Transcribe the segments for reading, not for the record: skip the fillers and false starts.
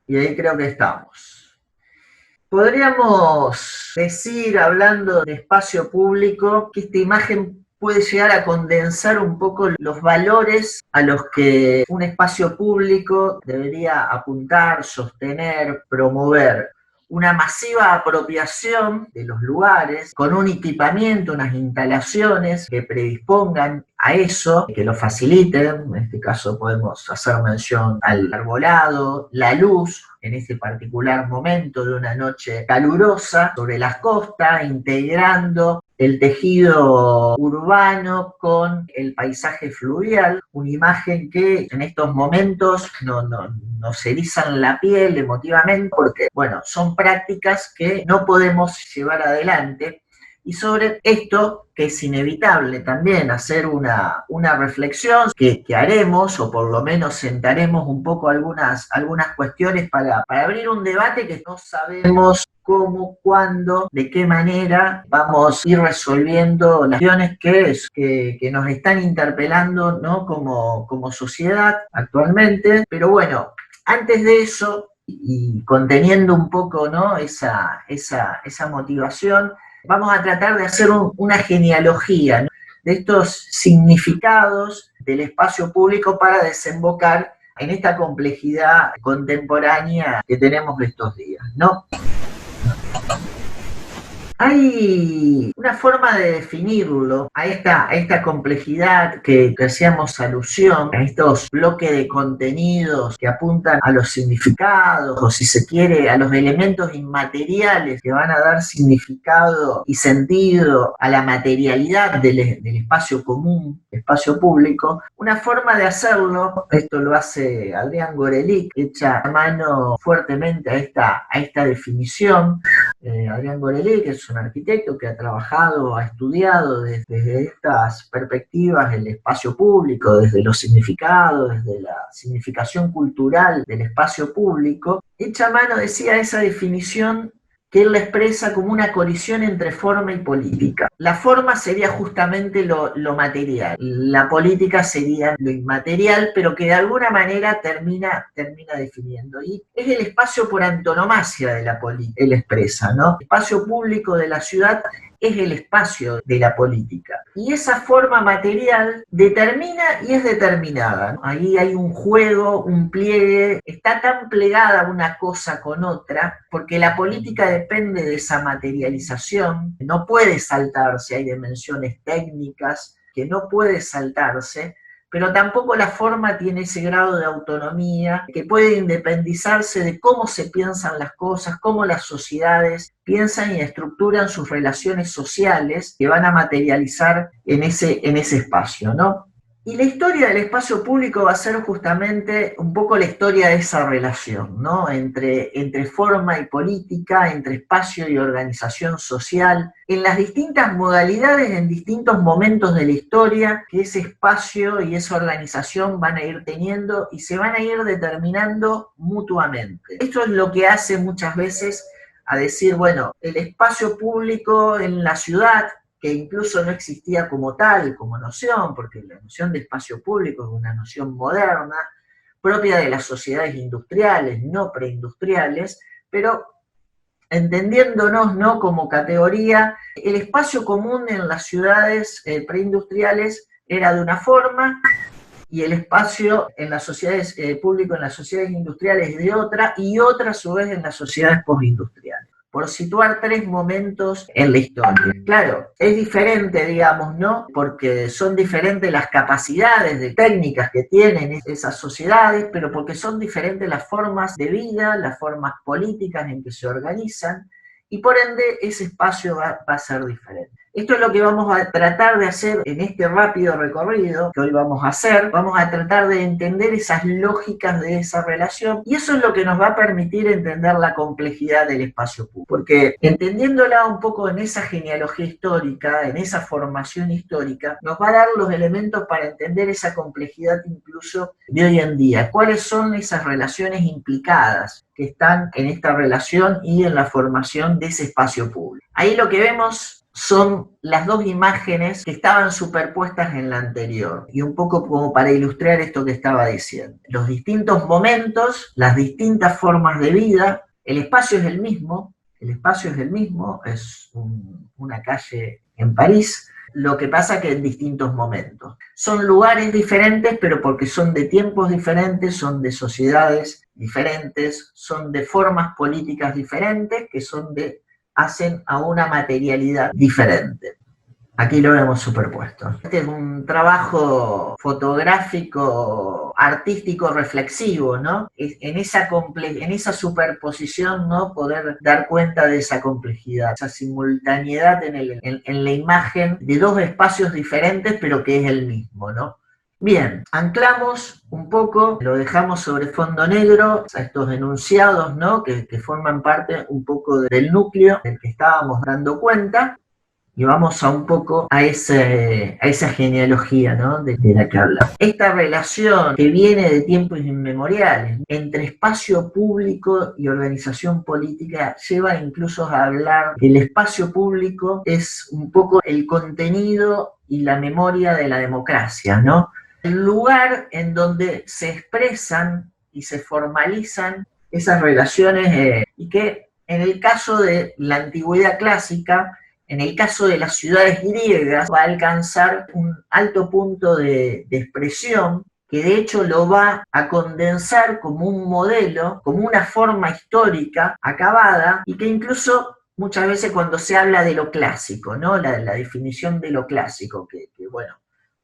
Y ahí creo que estamos. Podríamos decir, hablando de espacio público, que esta imagen puede llegar a condensar un poco los valores a los que un espacio público debería apuntar, sostener, promover. Una masiva apropiación de los lugares con un equipamiento, unas instalaciones que predispongan a eso, que lo faciliten. En este caso podemos hacer mención al arbolado, la luz, en este particular momento de una noche calurosa sobre las costas, integrando el tejido urbano con el paisaje fluvial, una imagen que en estos momentos nos erizan la piel emotivamente porque, bueno, son prácticas que no podemos llevar adelante. Y sobre esto, que es inevitable también hacer una reflexión que haremos, o por lo menos sentaremos un poco algunas cuestiones para abrir un debate que no sabemos cómo, cuándo, de qué manera vamos a ir resolviendo las cuestiones que nos están interpelando, ¿no? como sociedad actualmente. Pero bueno, antes de eso, y conteniendo un poco, ¿no? esa motivación, vamos a tratar de hacer una genealogía, ¿no? de estos significados del espacio público para desembocar en esta complejidad contemporánea que tenemos estos días, ¿no? Hay una forma de definirlo a esta complejidad que hacíamos alusión, a estos bloques de contenidos que apuntan a los significados, o si se quiere, a los elementos inmateriales que van a dar significado y sentido a la materialidad del espacio común, espacio público. Una forma de hacerlo, esto lo hace Adrián Gorelick, echa mano fuertemente a esta definición. Adrián Gorelick, que es un arquitecto que ha trabajado, ha estudiado desde estas perspectivas el espacio público, desde los significados, desde la significación cultural del espacio público. Echa mano, decía, esa definición que él la expresa como una colisión entre forma y política. La forma sería justamente lo material, la política sería lo inmaterial, pero que de alguna manera termina definiendo. Y es el espacio por antonomasia de la política, él expresa, ¿no? El espacio público de la ciudad es el espacio de la política. Y esa forma material determina y es determinada, ¿no? Ahí hay un juego, un pliegue, está tan plegada una cosa con otra, porque la política depende de esa materialización, no puede saltarse, hay dimensiones técnicas que no puede saltarse, pero tampoco la forma tiene ese grado de autonomía que puede independizarse de cómo se piensan las cosas, cómo las sociedades piensan y estructuran sus relaciones sociales que van a materializar en ese espacio, ¿no? Y la historia del espacio público va a ser justamente un poco la historia de esa relación, ¿no? Entre forma y política, entre espacio y organización social, en las distintas modalidades, en distintos momentos de la historia que ese espacio y esa organización van a ir teniendo y se van a ir determinando mutuamente. Esto es lo que hace muchas veces a decir, bueno, el espacio público en la ciudad, que incluso no existía como tal, como noción, porque la noción de espacio público es una noción moderna, propia de las sociedades industriales, no preindustriales, pero entendiéndonos, ¿no?, como categoría, el espacio común en las ciudades preindustriales era de una forma, y el espacio en las sociedades público en las sociedades industriales de otra, y otra a su vez en las sociedades postindustriales. Por situar tres momentos en la historia. Claro, es diferente, digamos, ¿no? Porque son diferentes las capacidades de técnicas que tienen esas sociedades, pero porque son diferentes las formas de vida, las formas políticas en que se organizan, y por ende ese espacio va a ser diferente. Esto es lo que vamos a tratar de hacer en este rápido recorrido que hoy vamos a hacer. Vamos a tratar de entender esas lógicas de esa relación, y eso es lo que nos va a permitir entender la complejidad del espacio público. Porque entendiéndola un poco en esa genealogía histórica, en esa formación histórica, nos va a dar los elementos para entender esa complejidad incluso de hoy en día. ¿Cuáles son esas relaciones implicadas que están en esta relación y en la formación de ese espacio público? Ahí lo que vemos son las dos imágenes que estaban superpuestas en la anterior. Y un poco como para ilustrar esto que estaba diciendo. Los distintos momentos, las distintas formas de vida, el espacio es el mismo, es una calle en París, lo que pasa que en distintos momentos. Son lugares diferentes, pero porque son de tiempos diferentes, son de sociedades diferentes, son de formas políticas diferentes, que hacen a una materialidad diferente. Aquí lo vemos superpuesto. Este es un trabajo fotográfico, artístico, reflexivo, ¿no? En esa superposición, ¿no? Poder dar cuenta de esa complejidad, esa simultaneidad en la imagen de dos espacios diferentes, pero que es el mismo, ¿no? Bien, anclamos un poco, lo dejamos sobre fondo negro, a estos enunciados, ¿no? que forman parte un poco del núcleo del que estábamos dando cuenta, y vamos a un poco a esa genealogía, ¿no? de la que habla. Esta relación que viene de tiempos inmemoriales entre espacio público y organización política lleva incluso a hablar que el espacio público es un poco el contenido y la memoria de la democracia, ¿no? El lugar en donde se expresan y se formalizan esas relaciones y que en el caso de la antigüedad clásica, en el caso de las ciudades griegas, va a alcanzar un alto punto de expresión que de hecho lo va a condensar como un modelo, como una forma histórica acabada, y que incluso muchas veces cuando se habla de lo clásico, ¿no? la definición de lo clásico, que bueno,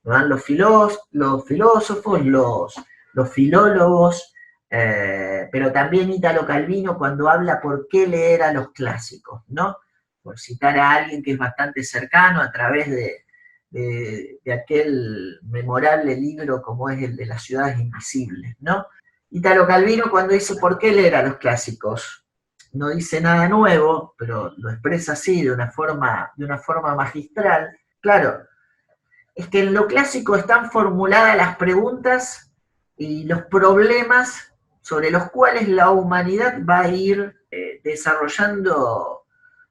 lo dan los filósofos, los filólogos, pero también Italo Calvino cuando habla por qué leer a los clásicos, ¿no? Por citar a alguien que es bastante cercano a través de aquel memorable libro como es el de las ciudades invisibles, ¿no? Italo Calvino cuando dice ¿por qué leer a los clásicos? No dice nada nuevo, pero lo expresa así de una forma magistral. Claro, es que en lo clásico están formuladas las preguntas y los problemas sobre los cuales la humanidad va a ir desarrollando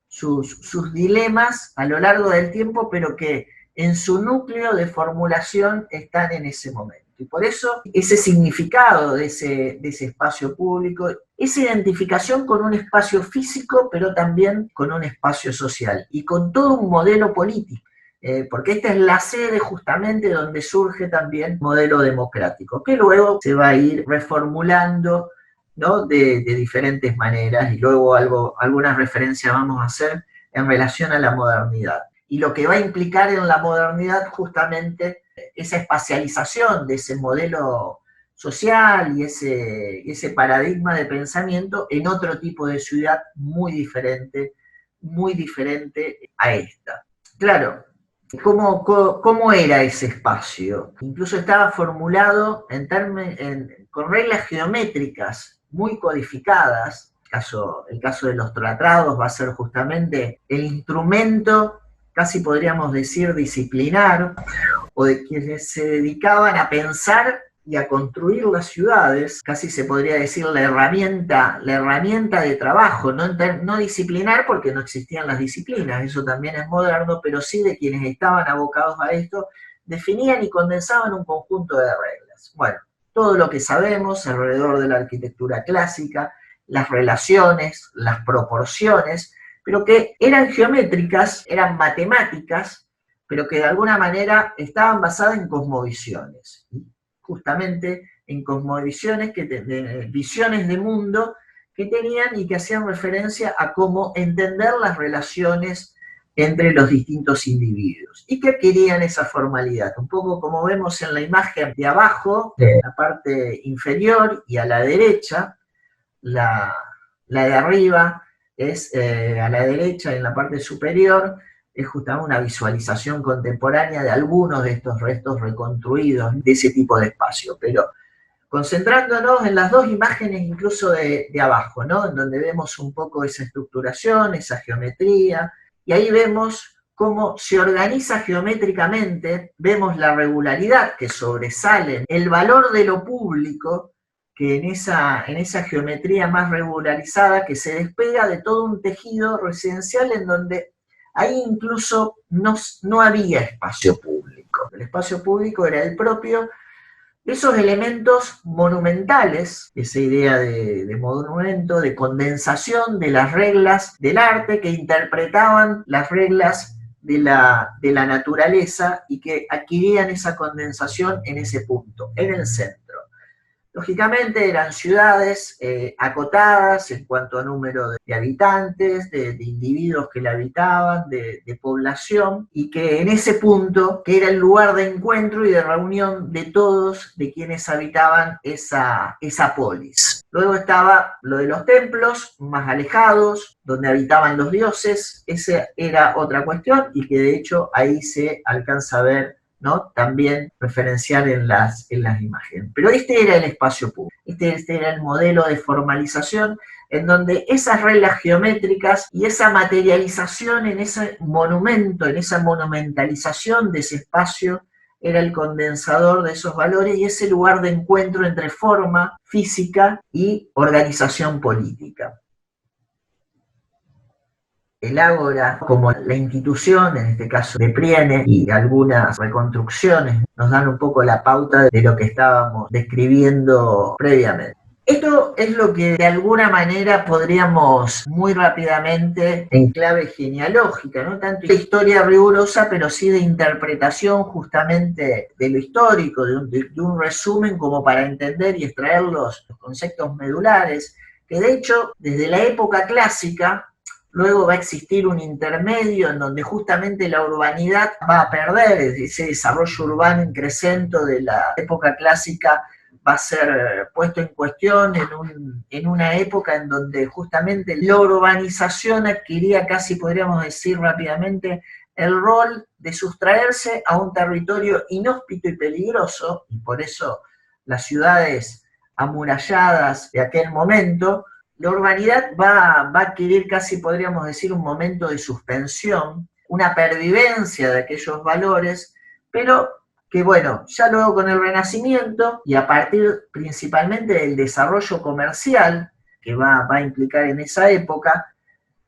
sus dilemas a lo largo del tiempo, pero que en su núcleo de formulación están en ese momento. Y por eso ese significado de ese espacio público, esa identificación con un espacio físico, pero también con un espacio social y con todo un modelo político. Porque esta es la sede justamente donde surge también el modelo democrático, que luego se va a ir reformulando, ¿no? de diferentes maneras, y luego algunas referencias vamos a hacer en relación a la modernidad. Y lo que va a implicar en la modernidad justamente esa espacialización de ese modelo social y ese paradigma de pensamiento en otro tipo de ciudad muy diferente a esta. Claro, ¿cómo era ese espacio? Incluso estaba formulado con reglas geométricas muy codificadas. El caso de los tratados va a ser justamente el instrumento, casi podríamos decir disciplinar, o de quienes se dedicaban a pensar y a construir las ciudades, casi se podría decir la herramienta de trabajo, no disciplinar porque no existían las disciplinas, eso también es moderno, pero sí de quienes estaban abocados a esto, definían y condensaban un conjunto de reglas. Bueno, todo lo que sabemos alrededor de la arquitectura clásica, las relaciones, las proporciones, pero que eran geométricas, eran matemáticas, pero que de alguna manera estaban basadas en cosmovisiones, justamente en cosmovisiones, visiones de mundo que tenían y que hacían referencia a cómo entender las relaciones entre los distintos individuos y que adquirían esa formalidad, un poco como vemos en la imagen de abajo, en la parte inferior y a la derecha, la de arriba es a la derecha, en la parte superior, es justamente una visualización contemporánea de algunos de estos restos reconstruidos de ese tipo de espacio, pero concentrándonos en las dos imágenes incluso de abajo, ¿no? En donde vemos un poco esa estructuración, esa geometría, y ahí vemos cómo se organiza geométricamente, vemos la regularidad que sobresale, el valor de lo público, que en esa geometría más regularizada que se despega de todo un tejido residencial en donde ahí incluso no había espacio público. El espacio público era el propio de esos elementos monumentales, esa idea de monumento, de condensación de las reglas del arte que interpretaban las reglas de la naturaleza y que adquirían esa condensación en ese punto, en el centro. Lógicamente eran ciudades acotadas en cuanto a número de habitantes, de individuos que la habitaban, de población, y que en ese punto, que era el lugar de encuentro y de reunión de todos de quienes habitaban esa polis. Luego estaba lo de los templos más alejados, donde habitaban los dioses, esa era otra cuestión y que de hecho ahí se alcanza a ver, ¿no? También referenciar en las imágenes. Pero este era el espacio público, este era el modelo de formalización en donde esas reglas geométricas y esa materialización en ese monumento, en esa monumentalización de ese espacio, era el condensador de esos valores y ese lugar de encuentro entre forma física y organización política. El Ágora, como la institución, en este caso de Priene, y algunas reconstrucciones nos dan un poco la pauta de lo que estábamos describiendo previamente. Esto es lo que de alguna manera podríamos muy rápidamente, en clave genealógica, no tanto de historia rigurosa, pero sí de interpretación justamente de lo histórico, de un resumen como para entender y extraer los conceptos medulares, que de hecho desde la época clásica, luego va a existir un intermedio en donde justamente la urbanidad va a perder, ese desarrollo urbano increscento de la época clásica va a ser puesto en cuestión en una época en donde justamente la urbanización adquiría casi, podríamos decir rápidamente, el rol de sustraerse a un territorio inhóspito y peligroso, y por eso las ciudades amuralladas de aquel momento. La urbanidad va a adquirir casi, podríamos decir, un momento de suspensión, una pervivencia de aquellos valores, pero que bueno, ya luego con el Renacimiento y a partir principalmente del desarrollo comercial que va a implicar en esa época,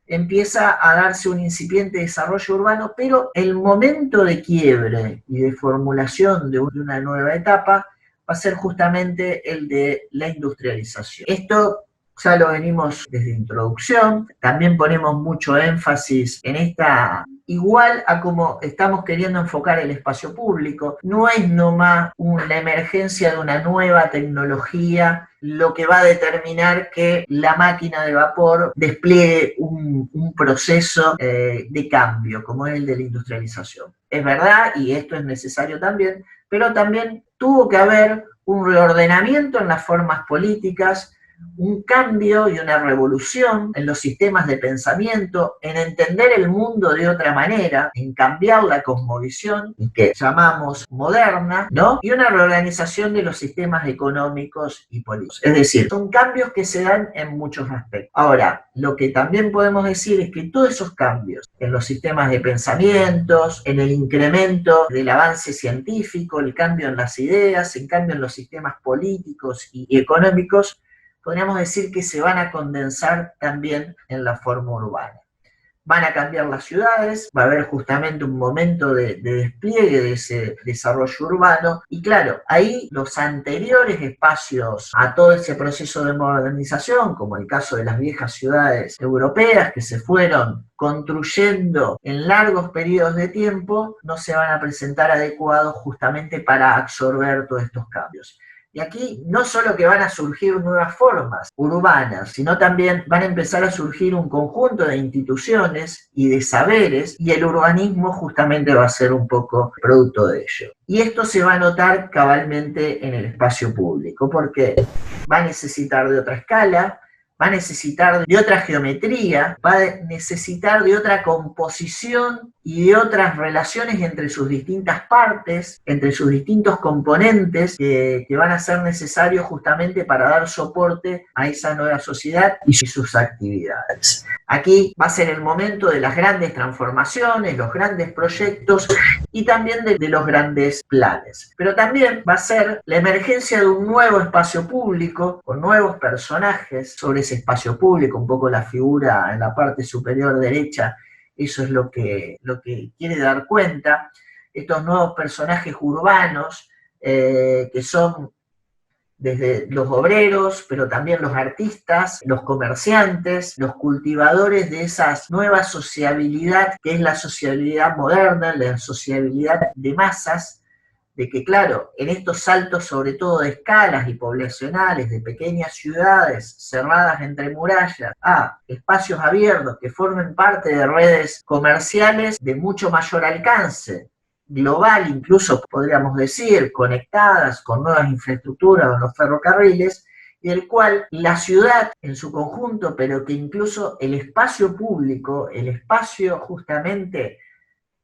empieza a darse un incipiente desarrollo urbano, pero el momento de quiebre y de formulación de una nueva etapa va a ser justamente el de la industrialización. Esto ya lo venimos desde introducción, también ponemos mucho énfasis en esta, igual a como estamos queriendo enfocar el espacio público, no es nomás la emergencia de una nueva tecnología lo que va a determinar que la máquina de vapor despliegue un proceso de cambio, como es el de la industrialización. Es verdad, y esto es necesario también, pero también tuvo que haber un reordenamiento en las formas políticas, un cambio y una revolución en los sistemas de pensamiento, en entender el mundo de otra manera, en cambiar la cosmovisión que llamamos moderna, ¿no? Y una reorganización de los sistemas económicos y políticos. Es decir, son cambios que se dan en muchos aspectos. Ahora, lo que también podemos decir es que todos esos cambios en los sistemas de pensamientos, en el incremento del avance científico, el cambio en las ideas, el cambio en los sistemas políticos y económicos, podríamos decir que se van a condensar también en la forma urbana. Van a cambiar las ciudades, va a haber justamente un momento de despliegue de ese desarrollo urbano y claro, ahí los anteriores espacios a todo ese proceso de modernización, como el caso de las viejas ciudades europeas que se fueron construyendo en largos periodos de tiempo, no se van a presentar adecuados justamente para absorber todos estos cambios. Y aquí no solo que van a surgir nuevas formas urbanas, sino también van a empezar a surgir un conjunto de instituciones y de saberes, y el urbanismo justamente va a ser un poco producto de ello. Y esto se va a notar cabalmente en el espacio público, porque va a necesitar de otra escala, va a necesitar de otra geometría, va a necesitar de otra composición y de otras relaciones entre sus distintas partes, entre sus distintos componentes que van a ser necesarios justamente para dar soporte a esa nueva sociedad y sus actividades. Aquí va a ser el momento de las grandes transformaciones, los grandes proyectos y también de los grandes planes. Pero también va a ser la emergencia de un nuevo espacio público con nuevos personajes sobre ese espacio público, un poco la figura en la parte superior derecha eso es lo que quiere dar cuenta. Estos nuevos personajes urbanos que son desde los obreros, pero también los artistas, los comerciantes, los cultivadores de esa nueva sociabilidad que es la sociabilidad moderna, la sociabilidad de masas, de que, claro, en estos saltos, sobre todo de escalas y poblacionales, de pequeñas ciudades cerradas entre murallas, a espacios abiertos que formen parte de redes comerciales de mucho mayor alcance, global incluso podríamos decir, conectadas con nuevas infraestructuras o los ferrocarriles, y el cual la ciudad en su conjunto, pero que incluso el espacio público, el espacio justamente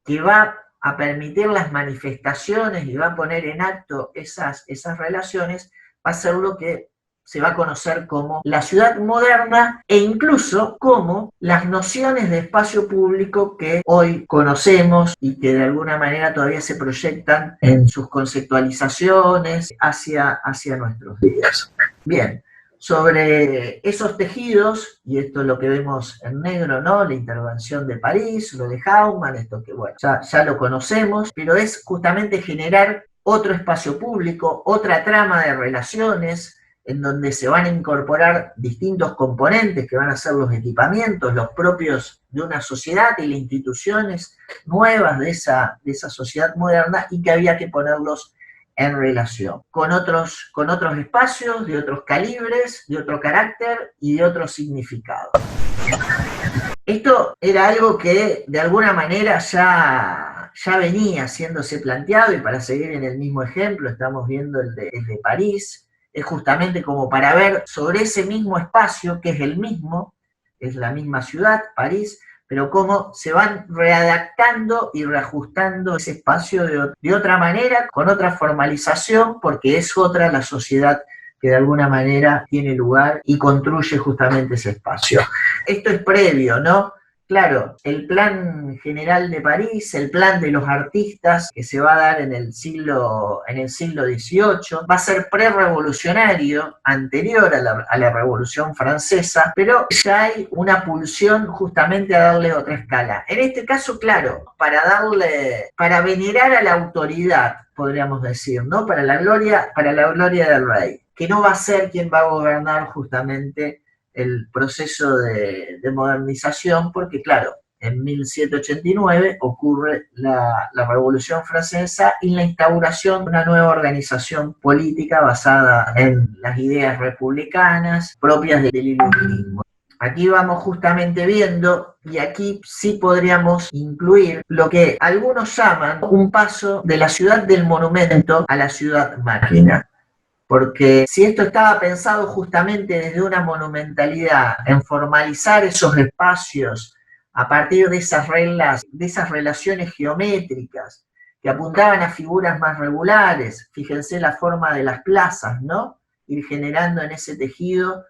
que va a permitir las manifestaciones y va a poner en acto esas relaciones, va a ser lo que se va a conocer como la ciudad moderna e incluso como las nociones de espacio público que hoy conocemos y que de alguna manera todavía se proyectan en sus conceptualizaciones hacia nuestros días. Bien, sobre esos tejidos, y esto es lo que vemos en negro, ¿no? La intervención de París, lo de Hauman, esto que bueno, ya lo conocemos, pero es justamente generar otro espacio público, otra trama de relaciones, en donde se van a incorporar distintos componentes que van a ser los equipamientos, los propios de una sociedad y las instituciones nuevas de esa sociedad moderna, y que había que ponerlos en relación con otros espacios, de otros calibres, de otro carácter y de otro significado. Esto era algo que de alguna manera ya venía siéndose planteado, y para seguir en el mismo ejemplo, estamos viendo el de París, es justamente como para ver sobre ese mismo espacio, que es el mismo, es la misma ciudad, París, pero cómo se van readaptando y reajustando ese espacio de otra manera, con otra formalización, porque es otra la sociedad que de alguna manera tiene lugar y construye justamente ese espacio. Esto es previo, ¿no? Claro, el plan general de París, el plan de los artistas que se va a dar en el siglo XVIII, va a ser prerevolucionario, anterior a la Revolución Francesa, pero ya hay una pulsión justamente a darle otra escala. En este caso, claro, para venerar a la autoridad, podríamos decir, ¿no? Para la gloria del rey, que no va a ser quien va a gobernar justamente el proceso de modernización, porque claro, en 1789 ocurre la Revolución Francesa y la instauración de una nueva organización política basada en las ideas republicanas propias del iluminismo. Aquí vamos justamente viendo, y aquí sí podríamos incluir lo que algunos llaman un paso de la ciudad del monumento a la ciudad máquina. Porque si esto estaba pensado justamente desde una monumentalidad, en formalizar esos espacios a partir de esas reglas, de esas relaciones geométricas que apuntaban a figuras más regulares, fíjense la forma de las plazas, ¿no? Ir generando en ese tejido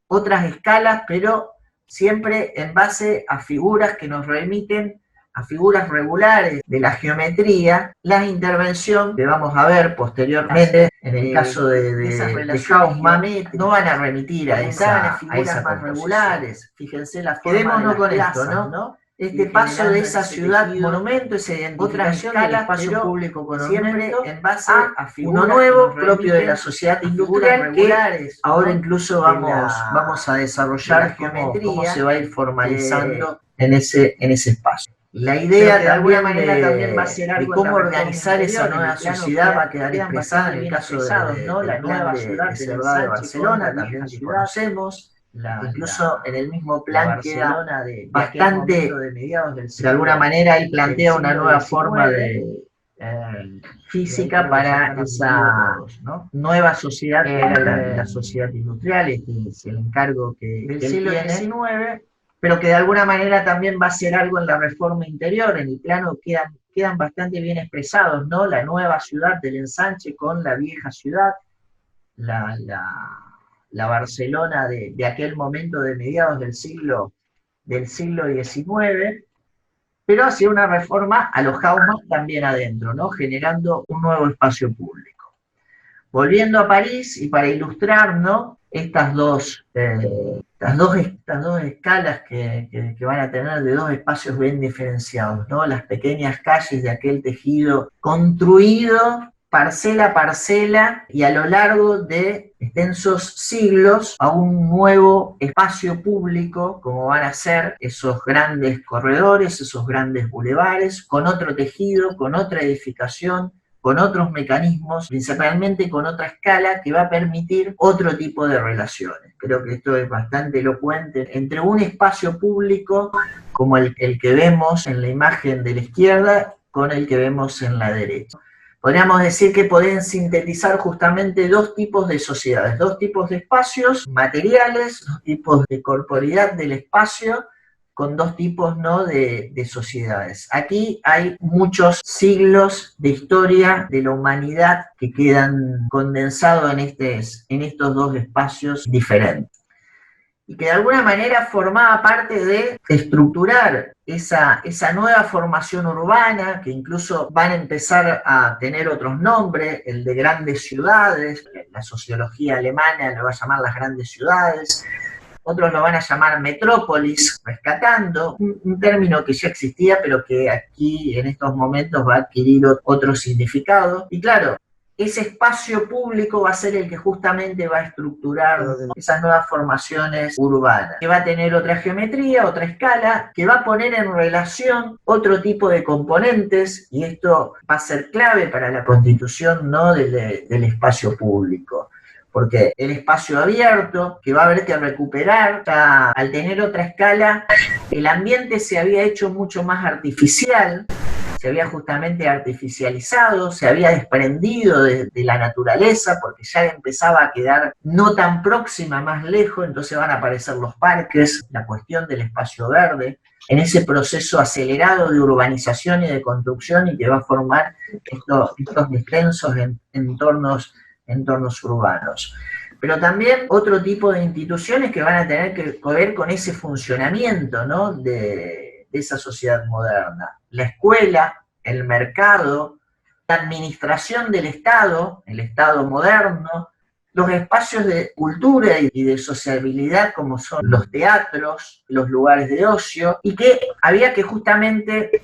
otras escalas, pero siempre en base a figuras que nos remiten a figuras regulares de la geometría, la intervención que vamos a ver posteriormente, en el caso de Haussmann, no van a remitir a esas más regulares. Fíjense la forma. Quedémonos con esto, ¿no? Este paso de esa ciudad monumento, esa identificación del espacio público con siempre en base a figuras uno nuevo propio de la sociedad industrial, que ahora incluso vamos a desarrollar cómo se va a ir formalizando en ese espacio. La idea de alguna manera también va a ser algo de cómo organizar esa nueva sociedad, va a quedar expresada en el caso de la nueva ciudad de Barcelona, también que conocemos. Incluso en el mismo plan queda bastante, de alguna manera él plantea una nueva forma de física para esa nueva sociedad que era la sociedad industrial. Este es el encargo que él tiene, pero que de alguna manera también va a ser algo en la reforma interior. En el plano quedan bastante bien expresados, ¿no? La nueva ciudad del ensanche con la vieja ciudad, la Barcelona de aquel momento de mediados del siglo XIX, pero hacia una reforma a los Haussmann también adentro, ¿no? Generando un nuevo espacio público. Volviendo a París, y para ilustrar, ¿no?, estas dos escalas que van a tener de dos espacios bien diferenciados, ¿no? Las pequeñas calles de aquel tejido construido parcela a parcela y a lo largo de extensos siglos a un nuevo espacio público, como van a ser esos grandes corredores, esos grandes bulevares, con otro tejido, con otra edificación, con otros mecanismos, principalmente con otra escala que va a permitir otro tipo de relaciones. Creo que esto es bastante elocuente entre un espacio público como el que vemos en la imagen de la izquierda con el que vemos en la derecha. Podríamos decir que pueden sintetizar justamente dos tipos de sociedades, dos tipos de espacios materiales, dos tipos de corporeidad del espacio, con dos tipos, ¿no?, de sociedades. Aquí hay muchos siglos de historia de la humanidad que quedan condensados en estos dos espacios diferentes. Y que de alguna manera formaba parte de estructurar esa nueva formación urbana, que incluso van a empezar a tener otros nombres, el de grandes ciudades, la sociología alemana lo va a llamar las grandes ciudades, otros lo van a llamar metrópolis, rescatando un término que ya existía, pero que aquí en estos momentos va a adquirir otro significado. Y claro, ese espacio público va a ser el que justamente va a estructurar esas nuevas formaciones urbanas, que va a tener otra geometría, otra escala, que va a poner en relación otro tipo de componentes, y esto va a ser clave para la constitución, ¿no?, del espacio público. Porque el espacio abierto, que va a haber que recuperar, ya al tener otra escala, el ambiente se había hecho mucho más artificial, se había justamente artificializado, se había desprendido de la naturaleza, porque ya empezaba a quedar no tan próxima, más lejos, entonces van a aparecer los parques, la cuestión del espacio verde, en ese proceso acelerado de urbanización y de construcción, y que va a formar estos extensos entornos urbanos. Pero también otro tipo de instituciones que van a tener que ver con ese funcionamiento, ¿no?, de esa sociedad moderna. La escuela, el mercado, la administración del Estado, el Estado moderno, los espacios de cultura y de sociabilidad como son los teatros, los lugares de ocio, y que había que justamente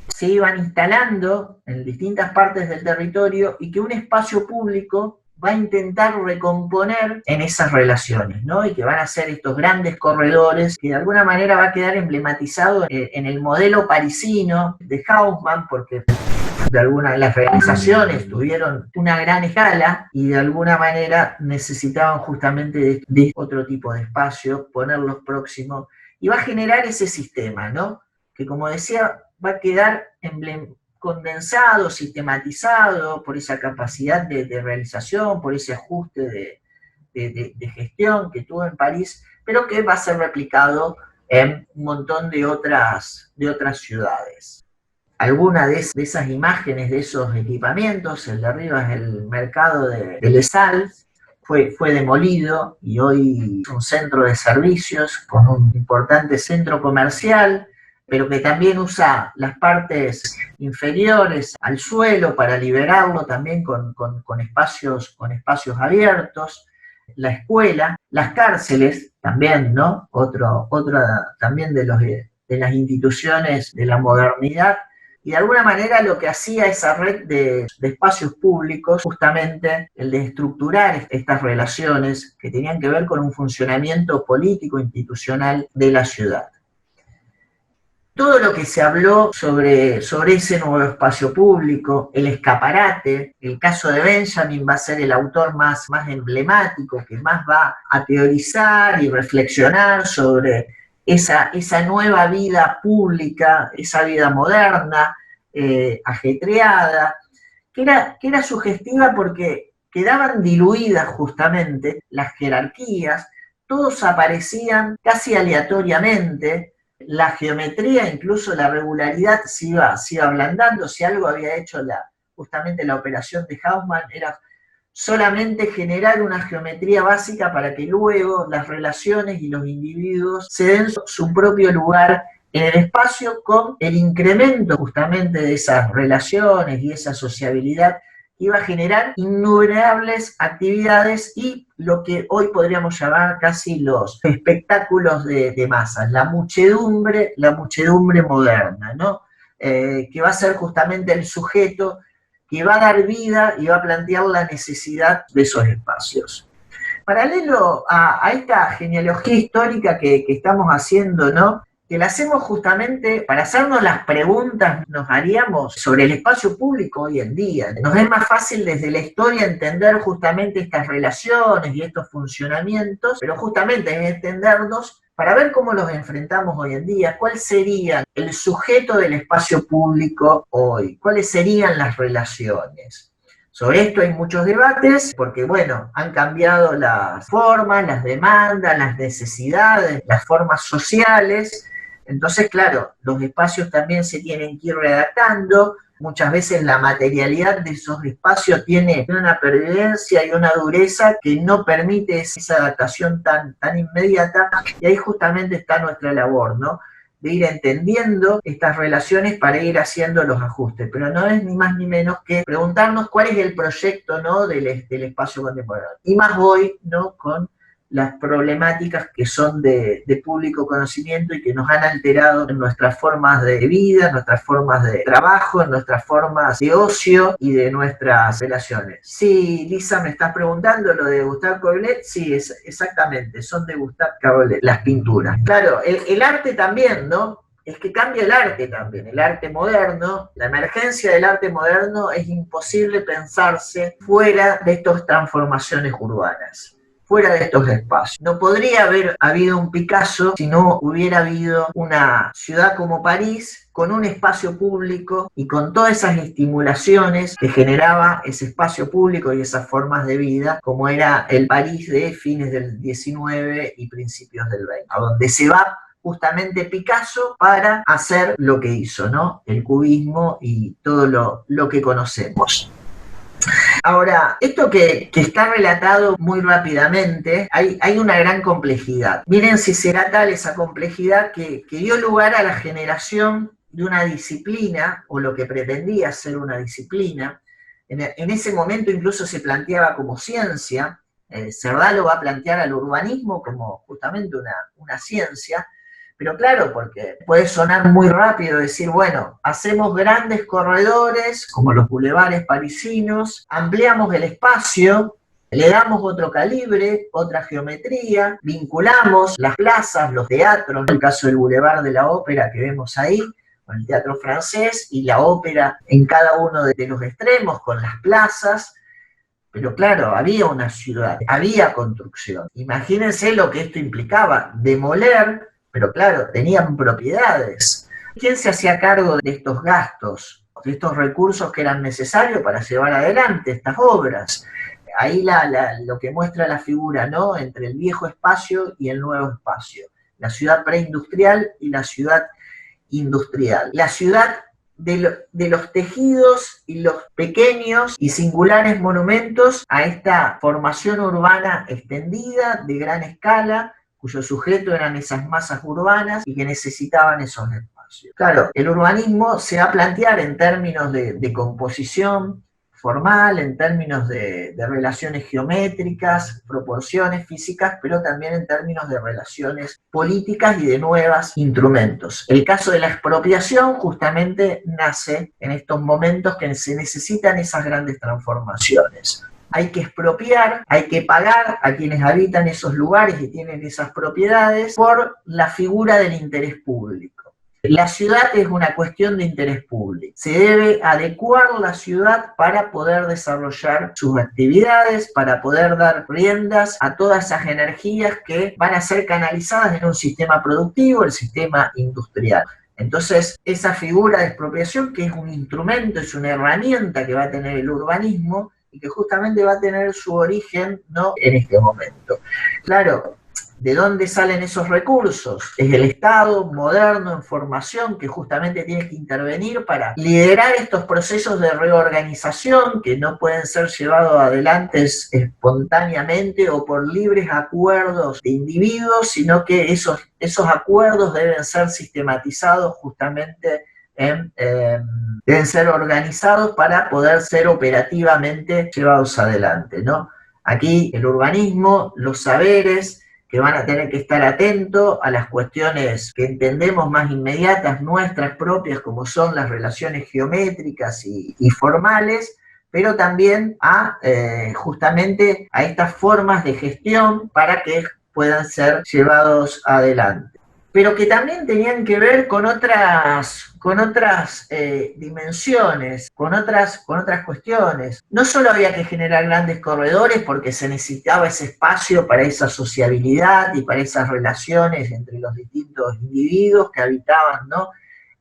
se iban instalando en distintas partes del territorio y que un espacio público va a intentar recomponer en esas relaciones, ¿no? Y que van a ser estos grandes corredores que de alguna manera va a quedar emblematizado en el modelo parisino de Haussmann, porque de alguna de las realizaciones tuvieron una gran escala y de alguna manera necesitaban justamente de otro tipo de espacio, ponerlos próximos, y va a generar ese sistema, ¿no?, que, como decía, va a quedar condensado, sistematizado por esa capacidad de realización, por ese ajuste de gestión que tuvo en París, pero que va a ser replicado en un montón de otras ciudades. Alguna de esas imágenes, de esos equipamientos, el de arriba es el mercado de Les Halles, fue demolido y hoy es un centro de servicios con un importante centro comercial, pero que también usa las partes inferiores al suelo para liberarlo también con espacios abiertos, la escuela, las cárceles también, ¿no? Otra también de las instituciones de la modernidad, y de alguna manera lo que hacía esa red de espacios públicos, justamente el de estructurar estas relaciones que tenían que ver con un funcionamiento político institucional de la ciudad. Todo lo que se habló sobre ese nuevo espacio público, el escaparate, el caso de Benjamin va a ser el autor más emblemático, que más va a teorizar y reflexionar sobre esa nueva vida pública, esa vida moderna, ajetreada, que era sugestiva porque quedaban diluidas justamente las jerarquías, todos aparecían casi aleatoriamente, la geometría, incluso la regularidad, se iba ablandando. Si algo había hecho justamente la operación de Haussmann era solamente generar una geometría básica para que luego las relaciones y los individuos se den su propio lugar en el espacio, con el incremento justamente de esas relaciones y esa sociabilidad iba a generar innumerables actividades y lo que hoy podríamos llamar casi los espectáculos de masas, la muchedumbre moderna, ¿no? Que va a ser justamente el sujeto que va a dar vida y va a plantear la necesidad de esos espacios. Paralelo a esta genealogía histórica que estamos haciendo, ¿no? Que la hacemos justamente para hacernos las preguntas que nos haríamos sobre el espacio público hoy en día. Nos es más fácil desde la historia entender justamente estas relaciones y estos funcionamientos, pero justamente es entendernos para ver cómo los enfrentamos hoy en día, cuál sería el sujeto del espacio público hoy, cuáles serían las relaciones. Sobre esto hay muchos debates porque, bueno, han cambiado las formas, las demandas, las necesidades, las formas sociales. Entonces, claro, los espacios también se tienen que ir redactando. Muchas veces la materialidad de esos espacios tiene una pervivencia y una dureza que no permite esa adaptación tan inmediata. Y ahí justamente está nuestra labor, ¿no? De ir entendiendo estas relaciones para ir haciendo los ajustes, pero no es ni más ni menos que preguntarnos cuál es el proyecto, ¿no? del espacio contemporáneo. Y más hoy, ¿no? Con las problemáticas que son de público conocimiento y que nos han alterado en nuestras formas de vida, en nuestras formas de trabajo, en nuestras formas de ocio y de nuestras relaciones. Sí, Lisa, me estás preguntando lo de Gustave Courbet. Sí, exactamente, son de Gustave Courbet las pinturas. Claro, el arte también, ¿no? Es que cambia el arte también, el arte moderno, la emergencia del arte moderno es imposible pensarse fuera de estas transformaciones urbanas, fuera de estos espacios. No podría haber habido un Picasso si no hubiera habido una ciudad como París con un espacio público y con todas esas estimulaciones que generaba ese espacio público y esas formas de vida, como era el París de fines del 19 y principios del 20, a donde se va justamente Picasso para hacer lo que hizo, ¿no? El cubismo y todo lo que conocemos. Ahora, esto que está relatado muy rápidamente, hay una gran complejidad. Miren si será tal esa complejidad que dio lugar a la generación de una disciplina, o lo que pretendía ser una disciplina. En ese momento incluso se planteaba como ciencia. Cerdá lo va a plantear al urbanismo como justamente una ciencia. Pero claro, porque puede sonar muy rápido decir, bueno, hacemos grandes corredores, como los bulevares parisinos, ampliamos el espacio, le damos otro calibre, otra geometría, vinculamos las plazas, los teatros, en el caso del Boulevard de la Ópera que vemos ahí, con el Teatro Francés, y la ópera en cada uno de los extremos, con las plazas. Pero claro, había una ciudad, había construcción. Imagínense lo que esto implicaba, demoler, pero claro, tenían propiedades. ¿Quién se hacía cargo de estos gastos, de estos recursos que eran necesarios para llevar adelante estas obras? Ahí lo que muestra la figura, ¿no? Entre el viejo espacio y el nuevo espacio. La ciudad preindustrial y la ciudad industrial. La ciudad de los tejidos y los pequeños y singulares monumentos a esta formación urbana extendida de gran escala, cuyo sujeto eran esas masas urbanas y que necesitaban esos espacios. Claro, el urbanismo se va a plantear en términos de composición formal, en términos de relaciones geométricas, proporciones físicas, pero también en términos de relaciones políticas y de nuevos instrumentos. El caso de la expropiación justamente nace en estos momentos que se necesitan esas grandes transformaciones. Hay que expropiar, hay que pagar a quienes habitan esos lugares y tienen esas propiedades por la figura del interés público. La ciudad es una cuestión de interés público. Se debe adecuar la ciudad para poder desarrollar sus actividades, para poder dar riendas a todas esas energías que van a ser canalizadas en un sistema productivo, el sistema industrial. Entonces, esa figura de expropiación, que es un instrumento, es una herramienta que va a tener el urbanismo y que justamente va a tener su origen, ¿no?, en este momento. Claro, ¿de dónde salen esos recursos? Es el Estado moderno en formación que justamente tiene que intervenir para liderar estos procesos de reorganización que no pueden ser llevados adelante espontáneamente o por libres acuerdos de individuos, sino que esos acuerdos deben ser sistematizados justamente deben ser organizados para poder ser operativamente llevados adelante, ¿no? Aquí el urbanismo, los saberes que van a tener que estar atentos a las cuestiones que entendemos más inmediatas, nuestras propias, como son las relaciones geométricas y formales, pero también a justamente a estas formas de gestión para que puedan ser llevados adelante. Pero que también tenían que ver con otras dimensiones, con otras cuestiones. No solo había que generar grandes corredores porque se necesitaba ese espacio para esa sociabilidad y para esas relaciones entre los distintos individuos que habitaban, ¿no?,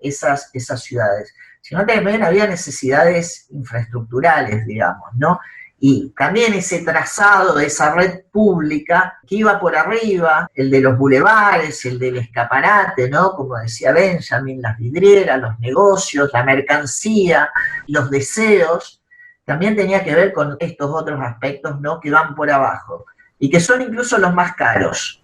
esas ciudades, sino que también había necesidades infraestructurales, digamos, ¿no? Y también ese trazado de esa red pública que iba por arriba, el de los bulevares, el del escaparate, ¿no? Como decía Benjamin, las vidrieras, los negocios, la mercancía, los deseos, también tenía que ver con estos otros aspectos, ¿no?, que van por abajo y que son incluso los más caros,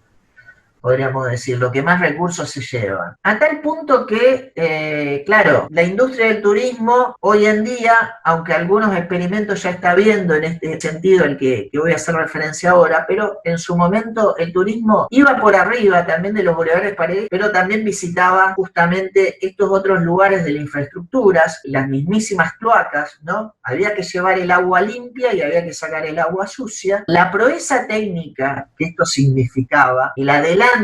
podríamos decir, lo que más recursos se llevan. A tal punto que, claro, la industria del turismo hoy en día, aunque algunos experimentos ya está viendo en este sentido, el que voy a hacer referencia ahora, pero en su momento el turismo iba por arriba también de los bulevares Paredes, pero también visitaba justamente estos otros lugares de las infraestructuras, las mismísimas cloacas, ¿no? Había que llevar el agua limpia y había que sacar el agua sucia. La proeza técnica que esto significaba, el adelanto,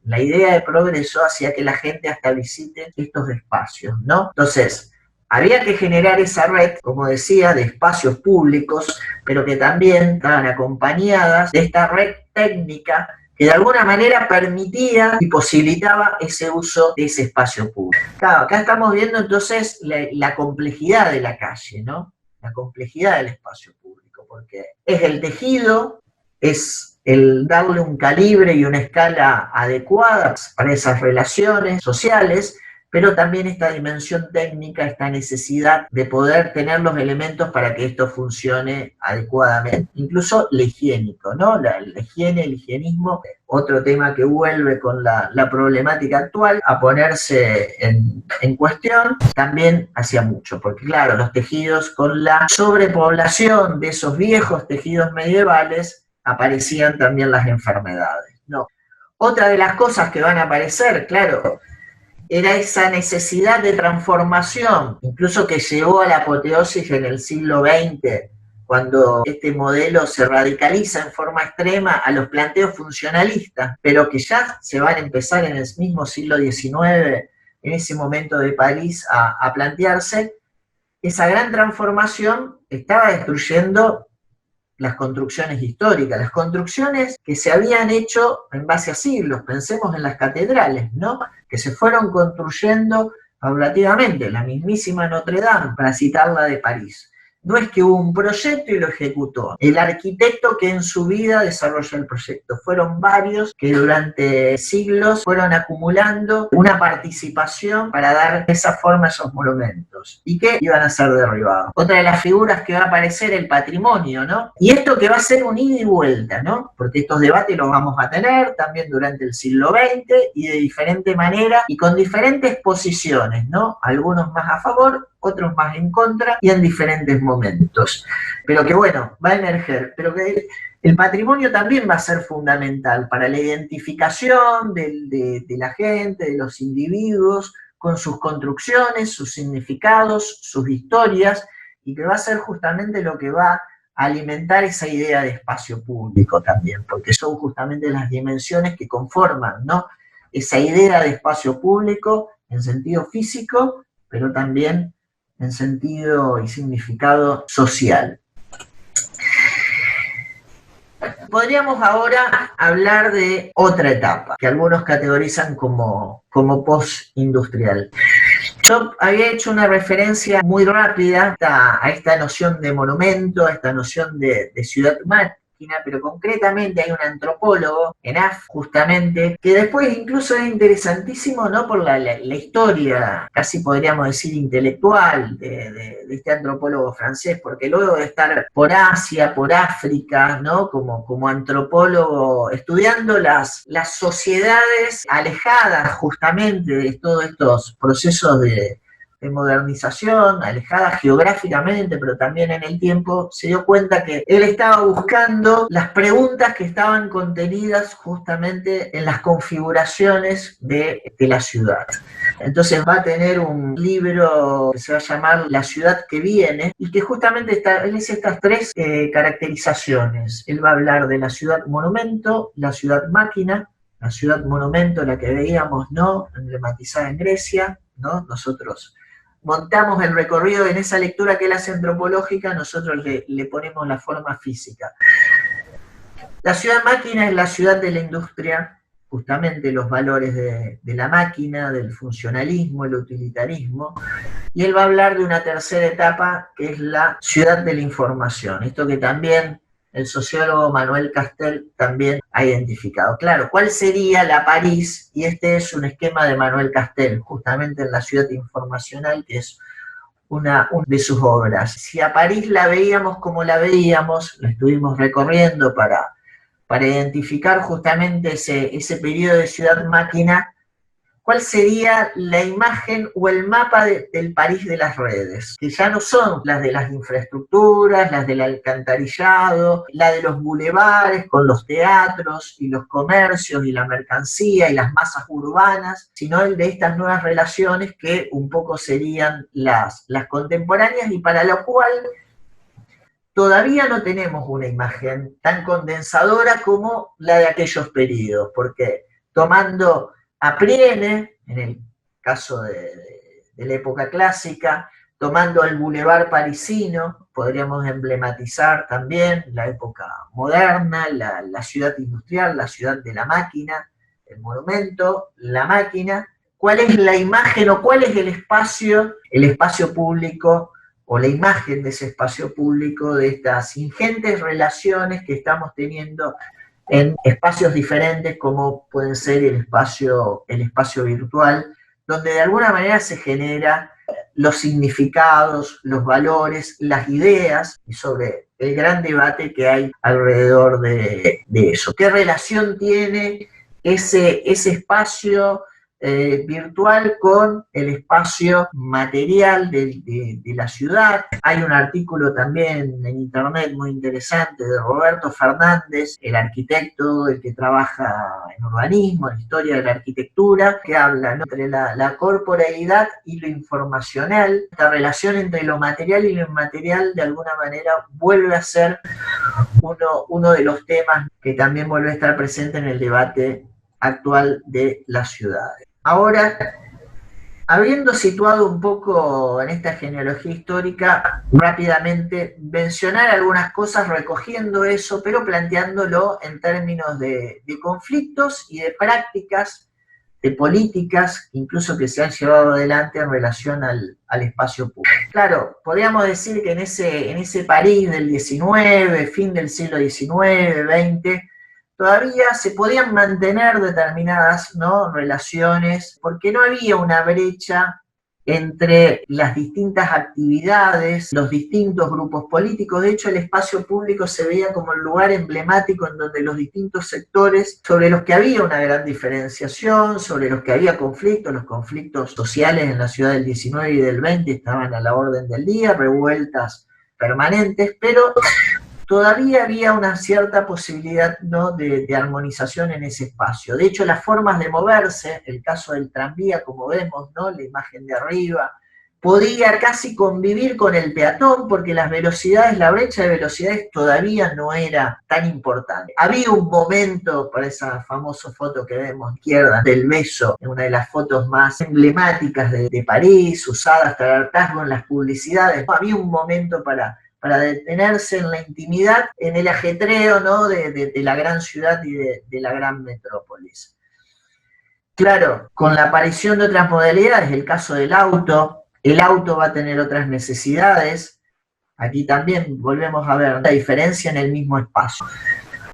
la idea de progreso hacía que la gente hasta visite estos espacios, ¿no? Entonces, había que generar esa red, como decía, de espacios públicos, pero que también estaban acompañadas de esta red técnica que de alguna manera permitía y posibilitaba ese uso de ese espacio público. Claro, acá estamos viendo entonces la complejidad de la calle, ¿no? La complejidad del espacio público, porque es el tejido, es el darle un calibre y una escala adecuadas para esas relaciones sociales, pero también esta dimensión técnica, esta necesidad de poder tener los elementos para que esto funcione adecuadamente. Incluso lo higiénico, ¿no? La higiene, el higienismo, otro tema que vuelve con la problemática actual a ponerse en cuestión, también hacía mucho, porque claro, los tejidos con la sobrepoblación de esos viejos tejidos medievales, aparecían también las enfermedades, ¿no? Otra de las cosas que van a aparecer, claro, era esa necesidad de transformación, incluso que llegó a la apoteosis en el siglo XX, cuando este modelo se radicaliza en forma extrema a los planteos funcionalistas, pero que ya se van a empezar en el mismo siglo XIX, en ese momento de París, a plantearse. Esa gran transformación estaba destruyendo las construcciones históricas, las construcciones que se habían hecho en base a siglos. Pensemos en las catedrales, ¿no?, que se fueron construyendo paulatinamente, la mismísima Notre Dame, para citarla de París. No es que hubo un proyecto y lo ejecutó. El arquitecto que en su vida desarrolló el proyecto. Fueron varios que durante siglos fueron acumulando una participación para dar esa forma a esos monumentos y que iban a ser derribados. Otra de las figuras que va a aparecer, el patrimonio, ¿no? Y esto que va a ser un ida y vuelta, ¿no? Porque estos debates los vamos a tener también durante el siglo XX y de diferente manera y con diferentes posiciones, ¿no? Algunos más a favor, otros más en contra y en diferentes momentos. Pero que bueno, va a emerger, pero que el patrimonio también va a ser fundamental para la identificación de la gente, de los individuos, con sus construcciones, sus significados, sus historias, y que va a ser justamente lo que va a alimentar esa idea de espacio público también, porque son justamente las dimensiones que conforman, ¿no?, esa idea de espacio público en sentido físico, pero también en sentido y significado social. Podríamos ahora hablar de otra etapa, que algunos categorizan como post-industrial. Yo había hecho una referencia muy rápida a esta noción de monumento, a esta noción de ciudad máquina, pero concretamente hay un antropólogo, Enaf, justamente, que después incluso es interesantísimo, ¿no?, por la historia, casi podríamos decir intelectual, de este antropólogo francés, porque luego de estar por Asia, por África, ¿no?, como antropólogo, estudiando las sociedades alejadas justamente de todos estos procesos de de modernización, alejada geográficamente, pero también en el tiempo, se dio cuenta que él estaba buscando las preguntas que estaban contenidas justamente en las configuraciones de la ciudad. Entonces va a tener un libro que se va a llamar La ciudad que viene, y que justamente establece estas tres caracterizaciones. Él va a hablar de la ciudad monumento, la ciudad máquina, la ciudad monumento, la que veíamos, ¿no?, emblematizada en Grecia, ¿no? Nosotros montamos el recorrido en esa lectura que él hace antropológica, nosotros le ponemos la forma física. La ciudad máquina es la ciudad de la industria, justamente los valores de la máquina, del funcionalismo, el utilitarismo, y él va a hablar de una tercera etapa que es la ciudad de la información, esto que también el sociólogo Manuel Castel también ha identificado. Claro, ¿cuál sería la París? Y este es un esquema de Manuel Castel, justamente en la ciudad informacional, que es una de sus obras. Si a París la veíamos como la veíamos, la estuvimos recorriendo para identificar justamente ese periodo de ciudad máquina, ¿cuál sería la imagen o el mapa del París de las redes? Que ya no son las de las infraestructuras, las del alcantarillado, la de los bulevares con los teatros y los comercios y la mercancía y las masas urbanas, sino el de estas nuevas relaciones que un poco serían las contemporáneas, y para lo cual todavía no tenemos una imagen tan condensadora como la de aquellos periodos, porque tomando a Priene, en el caso de la época clásica, tomando el boulevard parisino, podríamos emblematizar también la época moderna, la ciudad industrial, la ciudad de la máquina, el monumento, la máquina. ¿Cuál es la imagen o cuál es el espacio público o la imagen de ese espacio público, de estas ingentes relaciones que estamos teniendo en espacios diferentes como pueden ser el espacio virtual, donde de alguna manera se generan los significados, los valores, las ideas, y sobre el gran debate que hay alrededor de eso? ¿Qué relación tiene ese espacio virtual con el espacio material de la ciudad? Hay un artículo también en internet muy interesante de Roberto Fernández, el arquitecto, el que trabaja en urbanismo, en historia de la arquitectura, que habla, ¿no?, entre la corporeidad y lo informacional. Esta relación entre lo material y lo inmaterial de alguna manera vuelve a ser uno de los temas que también vuelve a estar presente en el debate actual de las ciudades. Ahora, habiendo situado un poco en esta genealogía histórica, rápidamente mencionar algunas cosas recogiendo eso, pero planteándolo en términos de conflictos y de prácticas, de políticas, incluso que se han llevado adelante en relación al espacio público. Claro, podríamos decir que en ese París del XIX, fin del siglo XIX, XX, todavía se podían mantener determinadas, ¿no?, relaciones, porque no había una brecha entre las distintas actividades, los distintos grupos políticos. De hecho, el espacio público se veía como el lugar emblemático en donde los distintos sectores, sobre los que había una gran diferenciación, sobre los que había conflictos, los conflictos sociales en la ciudad del 19 y del 20 estaban a la orden del día, revueltas permanentes, pero todavía había una cierta posibilidad, ¿no?, de armonización en ese espacio. De hecho, las formas de moverse, el caso del tranvía, como vemos, ¿no?, la imagen de arriba, podía casi convivir con el peatón, porque las velocidades, la brecha de velocidades todavía no era tan importante. Había un momento, para esa famosa foto que vemos a la izquierda, del beso, una de las fotos más emblemáticas de París, usada hasta el hartazgo en las publicidades. Había un momento para detenerse en la intimidad, en el ajetreo, ¿no?, de la gran ciudad y de la gran metrópolis. Claro, con la aparición de otras modalidades, el caso del auto, el auto va a tener otras necesidades. Aquí también volvemos a ver la diferencia en el mismo espacio.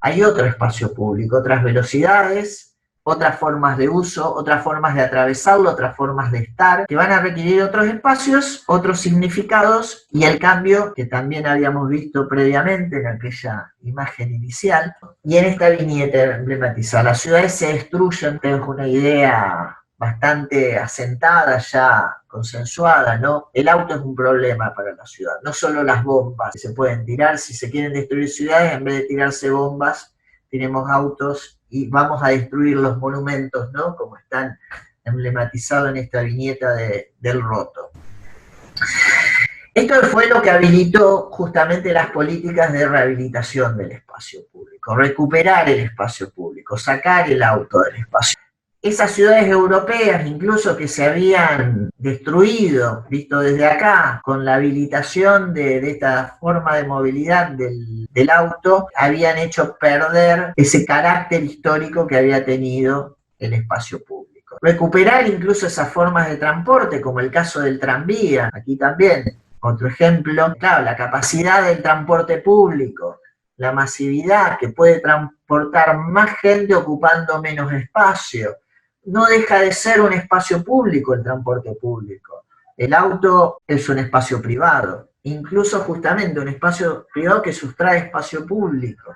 Hay otro espacio público, otras velocidades, otras formas de uso, otras formas de atravesarlo, otras formas de estar, que van a requerir otros espacios, otros significados, y el cambio que también habíamos visto previamente en aquella imagen inicial, y en esta viñeta emblematizada. Las ciudades se destruyen, tengo una idea bastante asentada ya consensuada, ¿no? El auto es un problema para la ciudad, no solo las bombas que se pueden tirar. Si se quieren destruir ciudades, en vez de tirarse bombas, tiremos autos y vamos a destruir los monumentos, ¿no? Como están emblematizados en esta viñeta del Roto. Esto fue lo que habilitó justamente las políticas de rehabilitación del espacio público, recuperar el espacio público, sacar el auto del espacio. Esas ciudades europeas, incluso que se habían destruido, visto desde acá, con la habilitación de esta forma de movilidad del auto, habían hecho perder ese carácter histórico que había tenido el espacio público. Recuperar incluso esas formas de transporte, como el caso del tranvía, aquí también. Otro ejemplo, claro, la capacidad del transporte público, la masividad que puede transportar más gente ocupando menos espacio. No deja de ser un espacio público el transporte público. El auto es un espacio privado, incluso justamente un espacio privado que sustrae espacio público.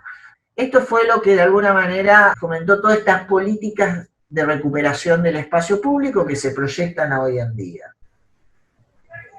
Esto fue lo que de alguna manera fomentó todas estas políticas de recuperación del espacio público que se proyectan hoy en día.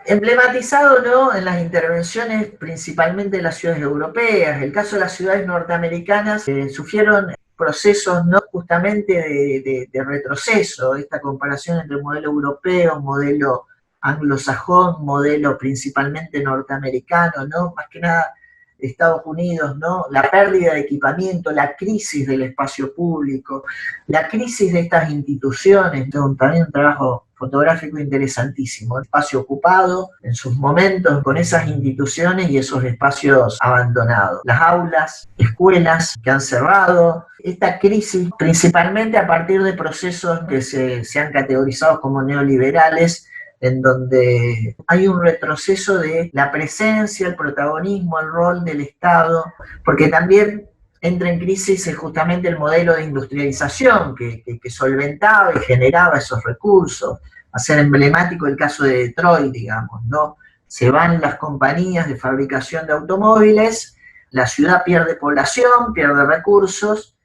Emblematizado, ¿no?, en las intervenciones principalmente de las ciudades europeas. El caso de las ciudades norteamericanas sufrieron procesos, ¿no?, justamente de retroceso, esta comparación entre el modelo europeo, modelo anglosajón, modelo principalmente norteamericano, ¿no?, más que nada Estados Unidos, ¿no?, la pérdida de equipamiento, la crisis del espacio público, la crisis de estas instituciones, también un trabajo fotográfico interesantísimo, el espacio ocupado en sus momentos con esas instituciones y esos espacios abandonados, las aulas, escuelas que han cerrado, esta crisis principalmente a partir de procesos que se han categorizado como neoliberales, en donde hay un retroceso de la presencia, el protagonismo, el rol del Estado, porque también entra en crisis justamente el modelo de industrialización que solventaba y generaba esos recursos. Va a ser emblemático el caso de Detroit, digamos, ¿no? Se van las compañías de fabricación de automóviles, la ciudad pierde población, pierde recursos,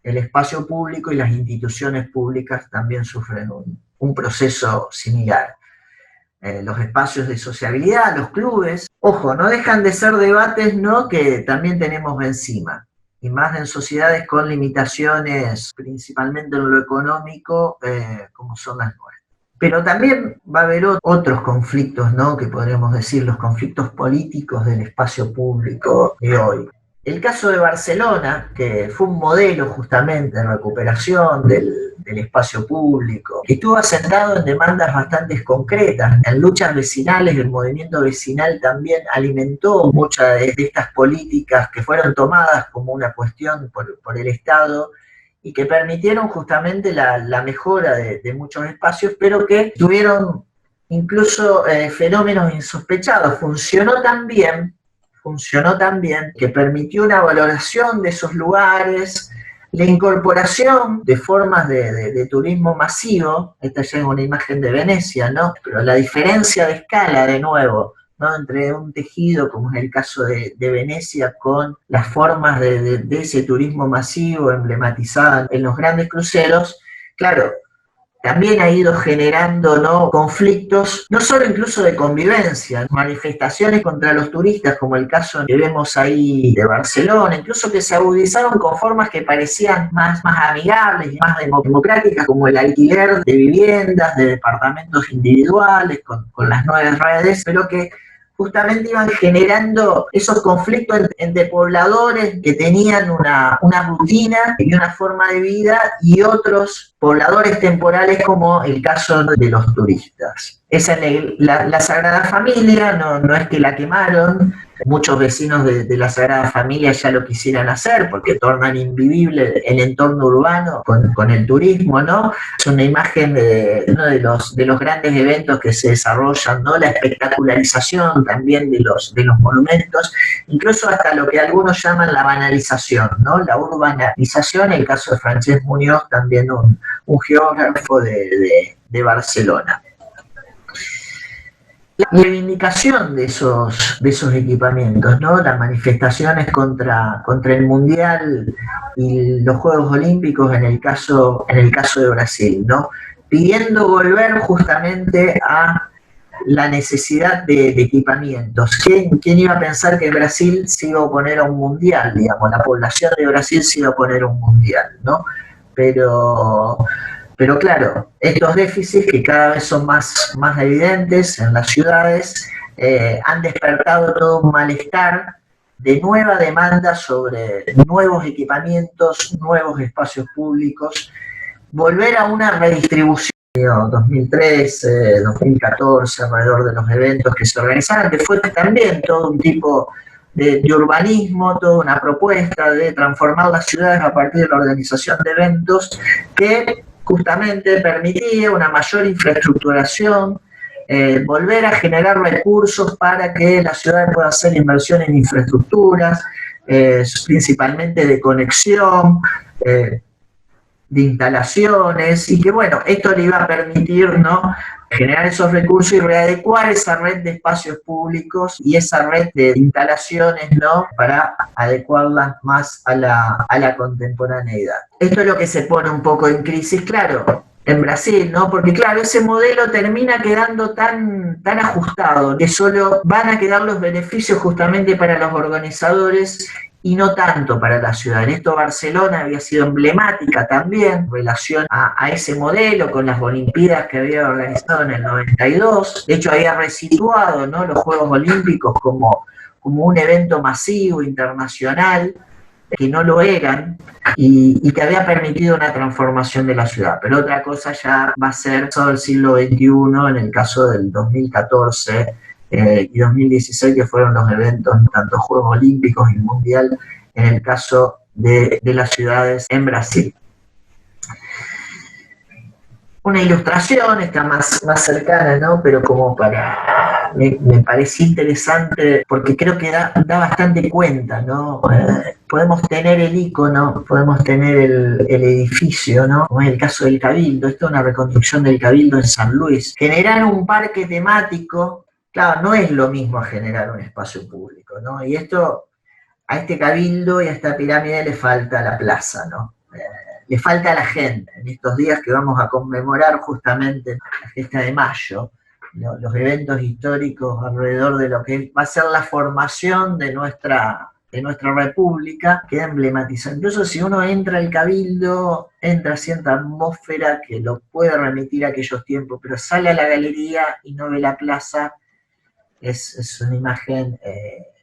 el espacio público y las instituciones públicas también sufren un proceso similar. Los espacios de sociabilidad, los clubes, ojo, no dejan de ser debates, ¿no?, que también tenemos encima, y más en sociedades con limitaciones, principalmente en lo económico, como son las nuestras. Pero también va a haber otros conflictos, ¿no?, que podríamos decir los conflictos políticos del espacio público de hoy. El caso de Barcelona, que fue un modelo justamente de recuperación del espacio público, que estuvo asentado en demandas bastante concretas, en luchas vecinales. El movimiento vecinal también alimentó muchas de estas políticas que fueron tomadas como una cuestión por el Estado y que permitieron justamente la mejora de muchos espacios, pero que tuvieron incluso fenómenos insospechados. Funcionó tan bien que permitió una valoración de esos lugares, la incorporación de formas de turismo masivo. Esta ya es una imagen de Venecia, ¿no? Pero la diferencia de escala, de nuevo, ¿no?, entre un tejido, como es el caso de Venecia, con las formas de ese turismo masivo emblematizado en los grandes cruceros, claro, también ha ido generando, ¿no?, conflictos, no solo incluso de convivencia, manifestaciones contra los turistas, como el caso que vemos ahí de Barcelona, incluso que se agudizaron con formas que parecían más amigables y más democráticas, como el alquiler de viviendas, de departamentos individuales, con las nuevas redes, pero que justamente iban generando esos conflictos entre pobladores que tenían una rutina y una forma de vida, y otros pobladores temporales, como el caso de los turistas. Esa es la Sagrada Familia, no es que la quemaron. Muchos vecinos de la Sagrada Familia ya lo quisieran hacer porque tornan invivible el entorno urbano con el turismo, ¿no? Es una imagen de uno de los grandes eventos que se desarrollan, ¿no? La espectacularización también de los monumentos, incluso hasta lo que algunos llaman la banalización, ¿no? La urbanización, el caso de Francesc Muñoz, también un geógrafo de Barcelona. La reivindicación de esos equipamientos, ¿no? Las manifestaciones contra el Mundial y los Juegos Olímpicos en el caso de Brasil, ¿no? pidiendo volver justamente a la necesidad de equipamientos. ¿Quién iba a pensar que Brasil se iba a oponer a un mundial? Digamos, la población de Brasil se iba a oponer a un mundial, ¿no? Pero, pero claro, estos déficits que cada vez son más evidentes en las ciudades han despertado todo un malestar de nueva demanda sobre nuevos equipamientos, nuevos espacios públicos, volver a una redistribución 2013, 2014, alrededor de los eventos que se organizaron, que fue también todo un tipo de urbanismo, toda una propuesta de transformar las ciudades a partir de la organización de eventos que justamente permitía una mayor infraestructuración, volver a generar recursos para que la ciudad pueda hacer inversión en infraestructuras, principalmente de conexión, de instalaciones, y que bueno, esto le iba a permitir, ¿no?, generar esos recursos y readecuar esa red de espacios públicos y esa red de instalaciones, ¿no?, para adecuarlas más a la contemporaneidad. Esto es lo que se pone un poco en crisis, claro, en Brasil, ¿no? Porque claro, ese modelo termina quedando tan ajustado que solo van a quedar los beneficios justamente para los organizadores y no tanto para la ciudad. En esto Barcelona había sido emblemática también en relación a ese modelo con las Olimpiadas que había organizado en el 92. De hecho, había resituado, ¿no?, los Juegos Olímpicos como un evento masivo, internacional, que no lo eran, y que había permitido una transformación de la ciudad. Pero otra cosa ya va a ser todo el siglo XXI, en el caso del 2014 y 2016, que fueron los eventos, tanto Juegos Olímpicos y Mundial, en el caso de las ciudades en Brasil. Una ilustración está más cercana, ¿no?, pero como para... Me parece interesante porque creo que da bastante cuenta, ¿no? Podemos tener el icono, podemos tener el edificio, ¿no?, como es el caso del Cabildo. Esto es una reconstrucción del Cabildo en San Luis. Generar un parque temático, claro, no es lo mismo a generar un espacio público, ¿no? Y esto, a este Cabildo y a esta pirámide le falta la plaza, ¿no? Le falta a la gente en estos días que vamos a conmemorar justamente la fiesta de mayo, los eventos históricos alrededor de lo que va a ser la formación de nuestra república, queda emblematizado. Incluso si uno entra al Cabildo, entra cierta atmósfera que lo puede remitir a aquellos tiempos, pero sale a la galería y no ve la plaza, es una imagen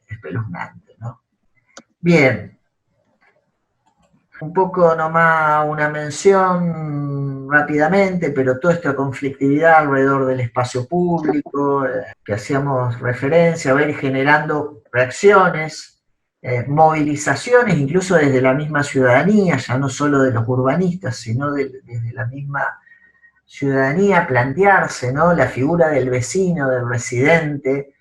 espeluznante, ¿no? Bien. Un poco nomás una mención rápidamente, pero toda esta conflictividad alrededor del espacio público, que hacíamos referencia, a ver, generando reacciones, movilizaciones, incluso desde la misma ciudadanía, ya no solo de los urbanistas, sino desde la misma ciudadanía, plantearse, ¿no?, la figura del vecino, del residente,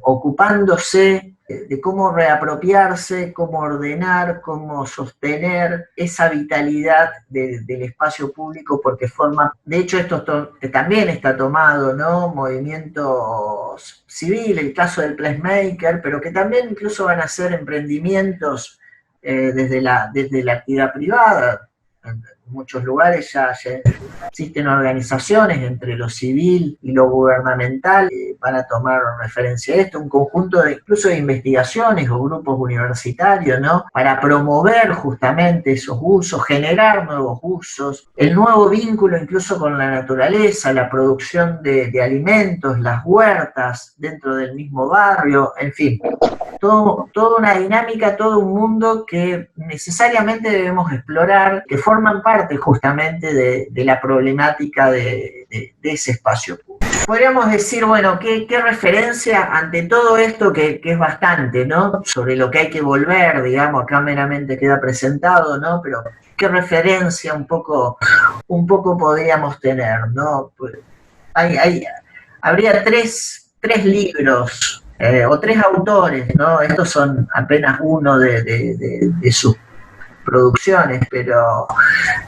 ocupándose de cómo reapropiarse, cómo ordenar, cómo sostener esa vitalidad del espacio público, porque forma, de hecho esto también está tomado, ¿no?, movimientos civiles, el caso del placemaker, pero que también incluso van a ser emprendimientos desde la actividad privada. En muchos lugares ya existen organizaciones entre lo civil y lo gubernamental que van a tomar referencia a esto, un conjunto incluso de investigaciones o grupos universitarios, ¿no?, para promover justamente esos usos, generar nuevos usos, el nuevo vínculo incluso con la naturaleza, la producción de alimentos, las huertas dentro del mismo barrio, en fin. Toda una dinámica, todo un mundo que necesariamente debemos explorar, que forman parte justamente de la problemática de ese espacio público. Podríamos decir, bueno, ¿qué referencia ante todo esto que es bastante, ¿no?, sobre lo que hay que volver, digamos, acá meramente queda presentado, ¿no?, pero ¿qué referencia un poco podríamos tener, ¿no? Habría tres libros o tres autores, ¿no? Estos son apenas uno de sus producciones, pero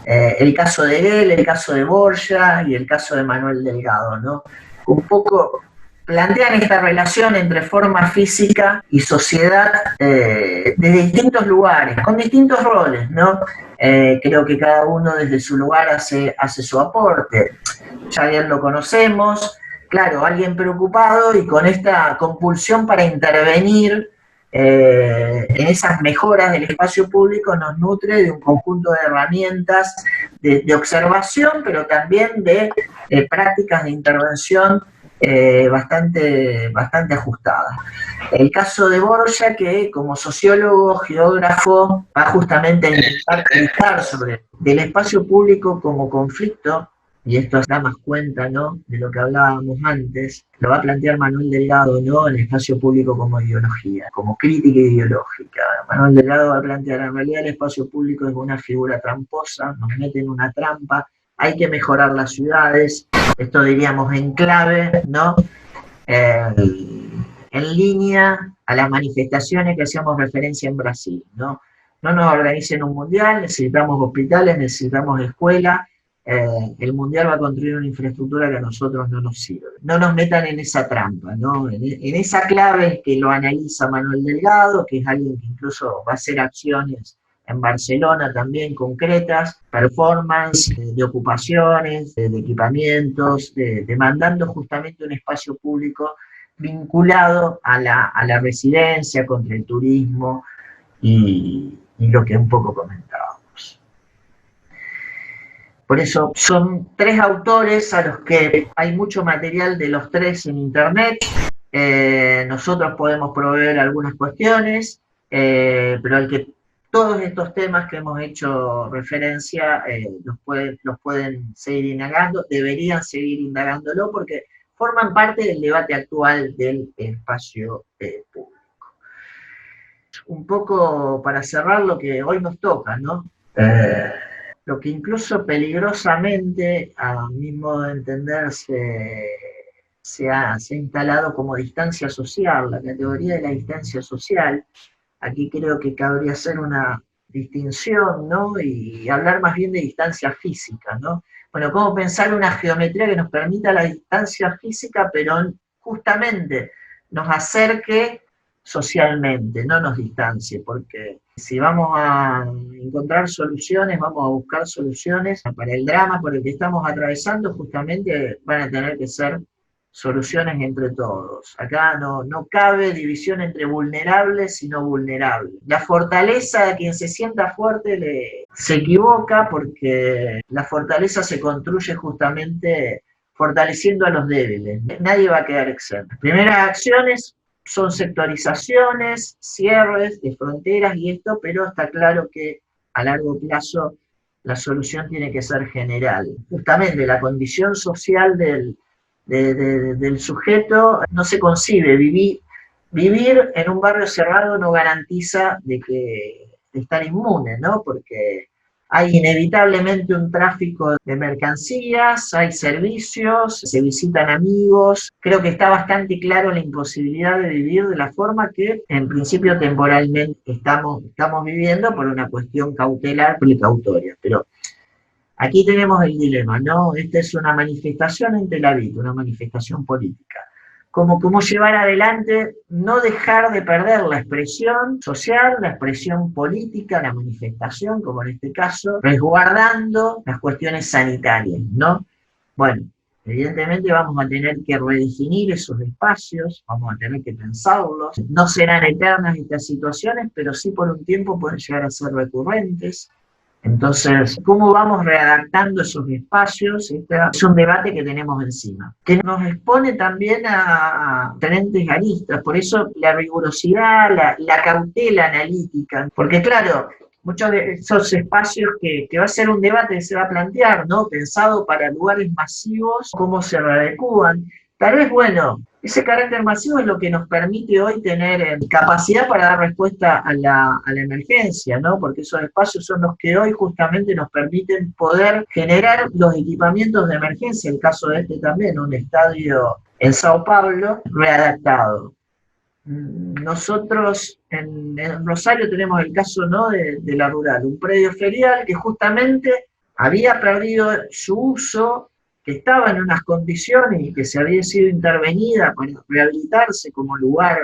el caso de él, el caso de Borja y el caso de Manuel Delgado, ¿no? Un poco plantean esta relación entre forma física y sociedad desde distintos lugares, con distintos roles, ¿no? Creo que cada uno desde su lugar hace su aporte. Ya bien lo conocemos, claro, alguien preocupado y con esta compulsión para intervenir en esas mejoras del espacio público nos nutre de un conjunto de herramientas de observación, pero también de prácticas de intervención bastante ajustadas. El caso de Borja, que como sociólogo, geógrafo, va justamente a intentar pensar sobre el espacio público como conflicto, y esto da más cuenta, ¿no?, de lo que hablábamos antes, lo va a plantear Manuel Delgado, ¿no?, el espacio público como ideología, como crítica ideológica. Manuel Delgado va a plantear, en realidad el espacio público es una figura tramposa, nos mete en una trampa, hay que mejorar las ciudades, esto diríamos en clave, ¿no?, en línea a las manifestaciones que hacíamos referencia en Brasil, ¿no? No nos organicen un mundial, necesitamos hospitales, necesitamos escuelas, el mundial va a construir una infraestructura que a nosotros no nos sirve. No nos metan en esa trampa, ¿no? En esa clave que lo analiza Manuel Delgado, que es alguien que incluso va a hacer acciones en Barcelona también concretas, performance, de ocupaciones, de equipamientos, demandando justamente un espacio público vinculado a la residencia, contra el turismo y lo que un poco comentábamos. Por eso son 3 autores a los que hay mucho material de los 3 en internet. Nosotros podemos proveer algunas cuestiones, pero al que todos estos temas que hemos hecho referencia los pueden seguir indagando, deberían seguir indagándolo porque forman parte del debate actual del espacio público. Un poco para cerrar lo que hoy nos toca, ¿no? Lo que incluso peligrosamente, a mi modo de entender, se ha instalado como distancia social, la categoría de la distancia social. Aquí creo que cabría hacer una distinción, ¿no?, y hablar más bien de distancia física, ¿no? Bueno, cómo pensar una geometría que nos permita la distancia física, pero justamente nos acerque socialmente, no nos distancie, porque si vamos a encontrar soluciones, vamos a buscar soluciones para el drama por el que estamos atravesando, justamente van a tener que ser soluciones entre todos. Acá no cabe división entre vulnerables y no vulnerables. La fortaleza de quien se sienta fuerte se equivoca porque la fortaleza se construye justamente fortaleciendo a los débiles. Nadie va a quedar exento. Primeras acciones son sectorizaciones, cierres de fronteras y esto, pero está claro que a largo plazo la solución tiene que ser general. Justamente la condición social del sujeto no se concibe. Vivir en un barrio cerrado no garantiza de estar inmune, ¿no? Porque hay inevitablemente un tráfico de mercancías, hay servicios, se visitan amigos. Creo que está bastante claro la imposibilidad de vivir de la forma que en principio temporalmente estamos viviendo por una cuestión cautelar precautoria. Pero aquí tenemos el dilema, ¿no? Esta es una manifestación en Tel Aviv, una manifestación política. Cómo llevar adelante, no dejar de perder la expresión social, la expresión política, la manifestación, como en este caso, resguardando las cuestiones sanitarias, ¿no? Bueno, evidentemente vamos a tener que redefinir esos espacios, vamos a tener que pensarlos. No serán eternas estas situaciones, pero sí por un tiempo pueden llegar a ser recurrentes. Entonces, ¿cómo vamos readaptando esos espacios? Este es un debate que tenemos encima, que nos expone también a diferentes aristas, por eso la rigurosidad, la cautela analítica, porque claro, muchos de esos espacios que va a ser un debate que se va a plantear, ¿no?, pensado para lugares masivos, ¿cómo se readecúan? Tal vez, bueno, ese carácter masivo es lo que nos permite hoy tener capacidad para dar respuesta a la emergencia, ¿no? Porque esos espacios son los que hoy justamente nos permiten poder generar los equipamientos de emergencia, el caso de este también, un estadio en Sao Paulo readaptado. Nosotros en Rosario tenemos el caso, ¿no?, de la Rural, un predio ferial que justamente había perdido su uso, que estaba en unas condiciones y que se había sido intervenida para rehabilitarse como lugar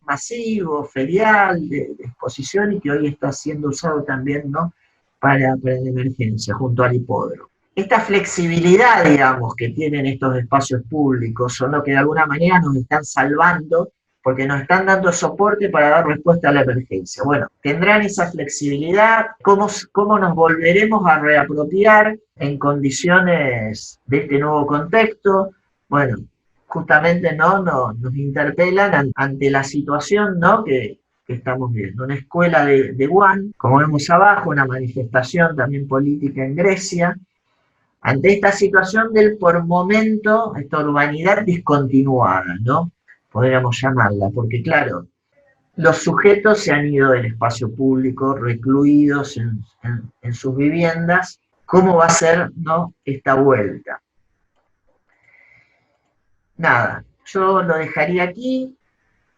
masivo, ferial, de exposición, y que hoy está siendo usado también, ¿no?, para la emergencia, junto al hipódromo. Esta flexibilidad, digamos, que tienen estos espacios públicos son lo que de alguna manera nos están salvando, porque nos están dando soporte para dar respuesta a la emergencia. Bueno, tendrán esa flexibilidad. ¿Cómo nos volveremos a reapropiar en condiciones de este nuevo contexto? Bueno, justamente, ¿no?, nos interpelan ante la situación, ¿no?, que estamos viendo. Una escuela de Wuhan, como vemos abajo, una manifestación también política en Grecia, ante esta situación del, por momento, esta urbanidad discontinuada, ¿no?, podríamos llamarla, porque claro, los sujetos se han ido del espacio público, recluidos en sus viviendas. ¿Cómo va a ser, ¿no?, esta vuelta? Nada, yo lo dejaría aquí.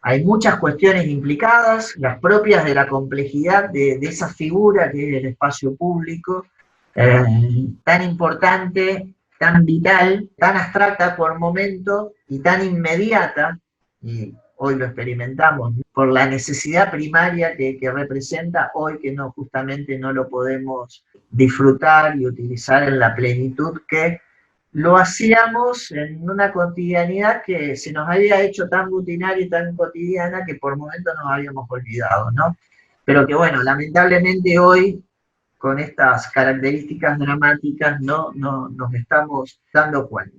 Hay muchas cuestiones implicadas, las propias de la complejidad de esa figura que es el espacio público, tan importante, tan vital, tan abstracta por momento y tan inmediata, y hoy lo experimentamos, por la necesidad primaria que representa hoy, que no, justamente no lo podemos disfrutar y utilizar en la plenitud que lo hacíamos en una cotidianidad que se nos había hecho tan rutinaria y tan cotidiana que por momentos nos habíamos olvidado, ¿no? Pero que bueno, lamentablemente hoy, con estas características dramáticas, no nos estamos dando cuenta.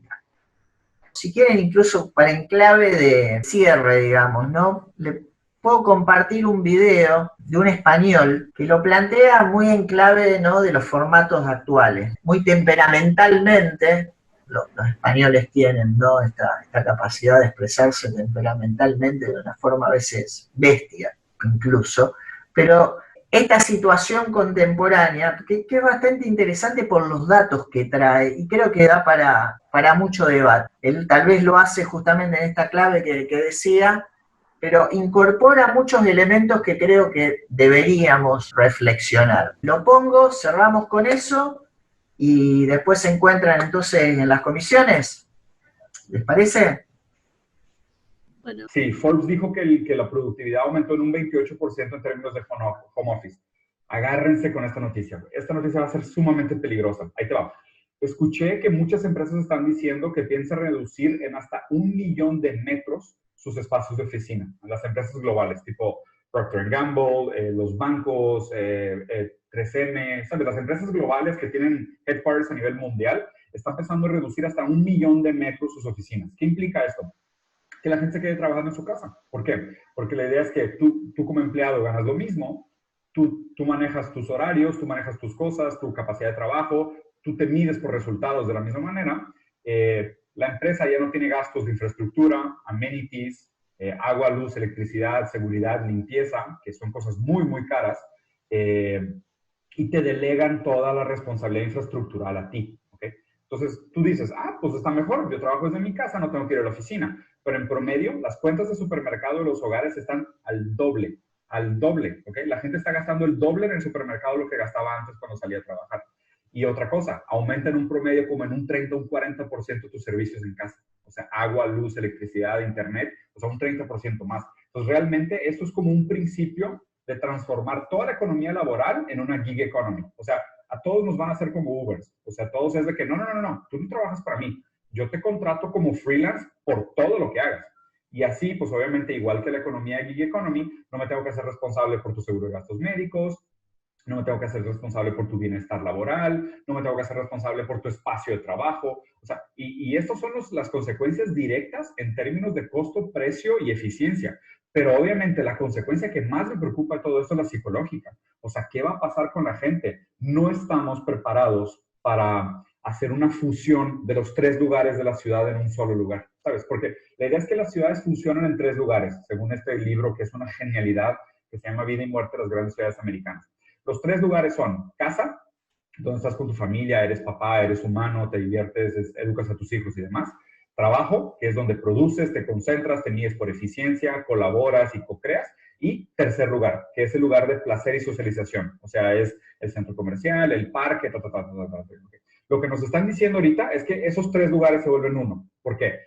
Si quieren, incluso para enclave de cierre, digamos, ¿no?, le puedo compartir un video de un español que lo plantea muy en clave, ¿no?, de los formatos actuales. Muy temperamentalmente, los españoles tienen, ¿no?, esta capacidad de expresarse temperamentalmente de una forma a veces bestia, incluso, pero esta situación contemporánea, que es bastante interesante por los datos que trae, y creo que da para mucho debate. Él tal vez lo hace justamente en esta clave que decía, pero incorpora muchos elementos que creo que deberíamos reflexionar. Lo pongo, cerramos con eso, y después se encuentran entonces en las comisiones. ¿Les parece? Bueno. Sí, Forbes dijo que la productividad aumentó en un 28% en términos de home office. Agárrense con esta noticia. Esta noticia va a ser sumamente peligrosa. Ahí te va. Escuché que muchas empresas están diciendo que piensan reducir en hasta 1 millón de metros sus espacios de oficina. Las empresas globales, tipo Procter & Gamble, los bancos, 3M, ¿sabes? Las empresas globales que tienen headquarters a nivel mundial están pensando en reducir hasta 1 millón de metros sus oficinas. ¿Qué implica esto? Que la gente se quede trabajando en su casa. ¿Por qué? Porque la idea es que tú como empleado ganas lo mismo, tú manejas tus horarios, tú manejas tus cosas, tu capacidad de trabajo, tú te mides por resultados de la misma manera. La empresa ya no tiene gastos de infraestructura, amenities, agua, luz, electricidad, seguridad, limpieza, que son cosas muy, muy caras, y te delegan toda la responsabilidad infraestructural a ti. ¿Okay? Entonces, tú dices, pues está mejor, yo trabajo desde mi casa, no tengo que ir a la oficina. Pero en promedio, las cuentas de supermercado de los hogares están al doble, ¿ok? La gente está gastando el doble en el supermercado de lo que gastaba antes cuando salía a trabajar. Y otra cosa, aumenta en un promedio como en un 30 o un 40% tus servicios en casa. O sea, agua, luz, electricidad, internet, o sea, un 30% más. Entonces, realmente, esto es como un principio de transformar toda la economía laboral en una gig economy. O sea, a todos nos van a hacer como Ubers. O sea, todos es de que, no, tú no trabajas para mí. Yo te contrato como freelance por todo lo que hagas. Y así, pues obviamente, igual que la economía de gig economy, no me tengo que hacer responsable por tu seguro de gastos médicos, no me tengo que hacer responsable por tu bienestar laboral, no me tengo que hacer responsable por tu espacio de trabajo. O sea, y estas son las consecuencias directas en términos de costo, precio y eficiencia. Pero obviamente la consecuencia que más me preocupa de todo esto es la psicológica. O sea, ¿qué va a pasar con la gente? No estamos preparados para hacer una fusión de los 3 lugares de la ciudad en un solo lugar, ¿sabes? Porque la idea es que las ciudades funcionan en 3 lugares, según este libro que es una genialidad, que se llama Vida y Muerte de las Grandes Ciudades Americanas. Los 3 lugares son casa, donde estás con tu familia, eres papá, eres humano, te diviertes, educas a tus hijos y demás. Trabajo, que es donde produces, te concentras, te mides por eficiencia, colaboras y co-creas. Y tercer lugar, que es el lugar de placer y socialización. O sea, es el centro comercial, el parque, Lo que nos están diciendo ahorita es que esos 3 lugares se vuelven uno. ¿Por qué?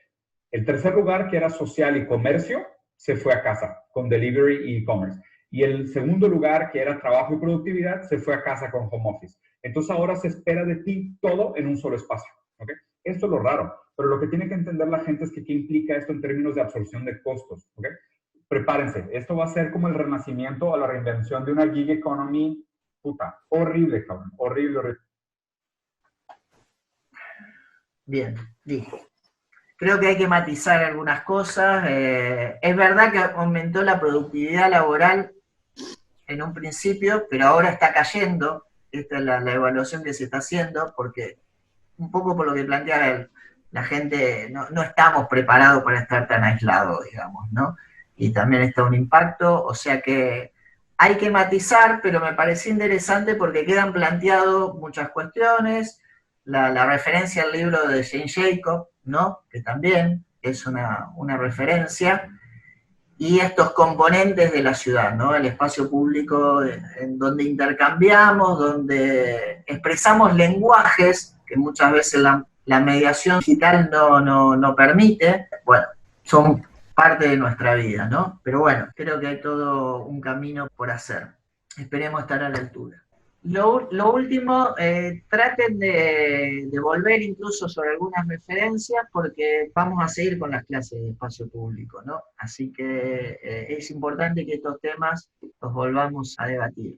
El tercer lugar, que era social y comercio, se fue a casa con delivery y e-commerce. Y el segundo lugar, que era trabajo y productividad, se fue a casa con home office. Entonces ahora se espera de ti todo en un solo espacio. ¿Okay? Esto es lo raro. Pero lo que tiene que entender la gente es que qué implica esto en términos de absorción de costos. ¿Okay? Prepárense. Esto va a ser como el renacimiento o la reinvención de una gig economy. Puta, horrible, cabrón. Horrible, horrible. Bien, listo. Creo que hay que matizar algunas cosas. Es verdad que aumentó la productividad laboral en un principio, pero ahora está cayendo. Esta es la evaluación que se está haciendo, porque un poco por lo que plantea la gente, no estamos preparados para estar tan aislados, digamos, ¿no? Y también está un impacto, o sea que hay que matizar, pero me pareció interesante porque quedan planteadas muchas cuestiones, la referencia al libro de Jane Jacobs, ¿no? Que también es una referencia, y estos componentes de la ciudad, ¿no? El espacio público en donde intercambiamos, donde expresamos lenguajes que muchas veces la mediación digital no permite. Bueno, son parte de nuestra vida, ¿no? Pero bueno, creo que hay todo un camino por hacer. Esperemos estar a la altura. Lo último, traten de volver incluso sobre algunas referencias porque vamos a seguir con las clases de espacio público, ¿no? Así que es importante que estos temas los volvamos a debatir.